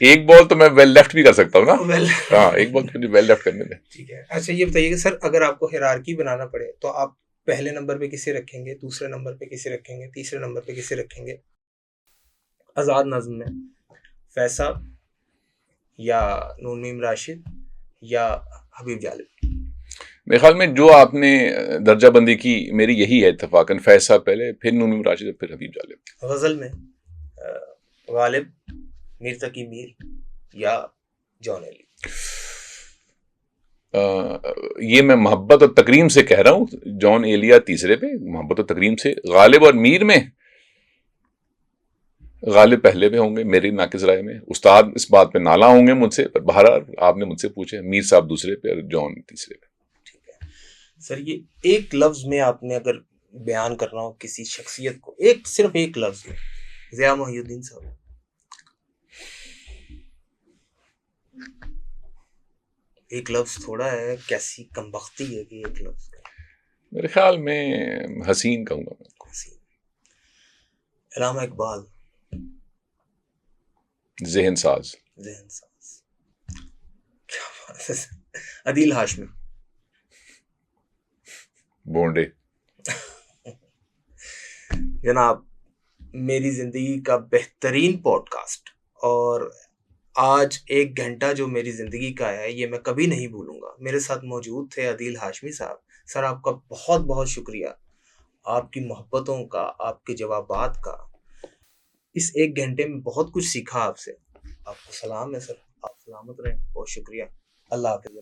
एक बॉल तो मैं वेल लेफ्ट भी कर सकता हूँ ना। वेल, हाँ, एक बॉल तो मुझे वेल लेफ्ट करने दें। ठीक है। अच्छा ये बताइए कि सर अगर आपको हिरार्की बनाना पड़े तो आप पहले नंबर पे किसे रखेंगे, दूसरे नंबर पे किसे रखेंगे, तीसरे नंबर पे किसे रखेंगे? आजाद नज्म में फैसल या नून मीम राशिद या हबीब जालिब? मेरे ख्याल में जो आपने दर्जा बंदी की, मेरी यही है इत्तेफाकन, फैसल पहले, फिर नून राशिद, फिर हबीब जालिब। गजल में गालिब, मीर तकी मीर या जॉन एली? ये मैं मोहब्बत और तकरीम से कह रहा हूँ, जॉन एलिया तीसरे पे, मोहब्बत और तकरीम से। गालिब और मीर में गालिब पहले पे होंगे मेरी नाकिस राय में। उस्ताद इस बात पे नाला होंगे मुझसे, पर बहरहाल आपने मुझसे पूछे, मीर साहब दूसरे पे और जॉन तीसरे पे। ठीक है सर, ये एक लफ्ज में आपने अगर बयान करना हो किसी शख्सियत को, एक सिर्फ एक लफ्ज में, ज़िया मोहिउद्दीन साहब। एक लफ्ज थोड़ा है, कैसी कमबख्ती है कि एक लफ्ज। मेरे ख्याल में हसीन कहूंगा मैं। हसीन। इलामा इकबाल, ज़हन साज। ज़हन साज। क्या बात है सर। अदील हाशमी, बोंडे। जनाब, मेरी जिंदगी का बेहतरीन पॉडकास्ट, और आज 1 घंटा जो मेरी ज़िंदगी का है ये मैं कभी नहीं भूलूंगा। मेरे साथ मौजूद थे अदील हाशमी साहब। सर आपका बहुत बहुत शुक्रिया, आपकी मोहब्बतों का, आपके जवाबात का। इस 1 घंटे में बहुत कुछ सीखा आपसे। आपको सलाम है सर, आप सलामत रहें। बहुत शुक्रिया। अल्लाह हाफ़िज़।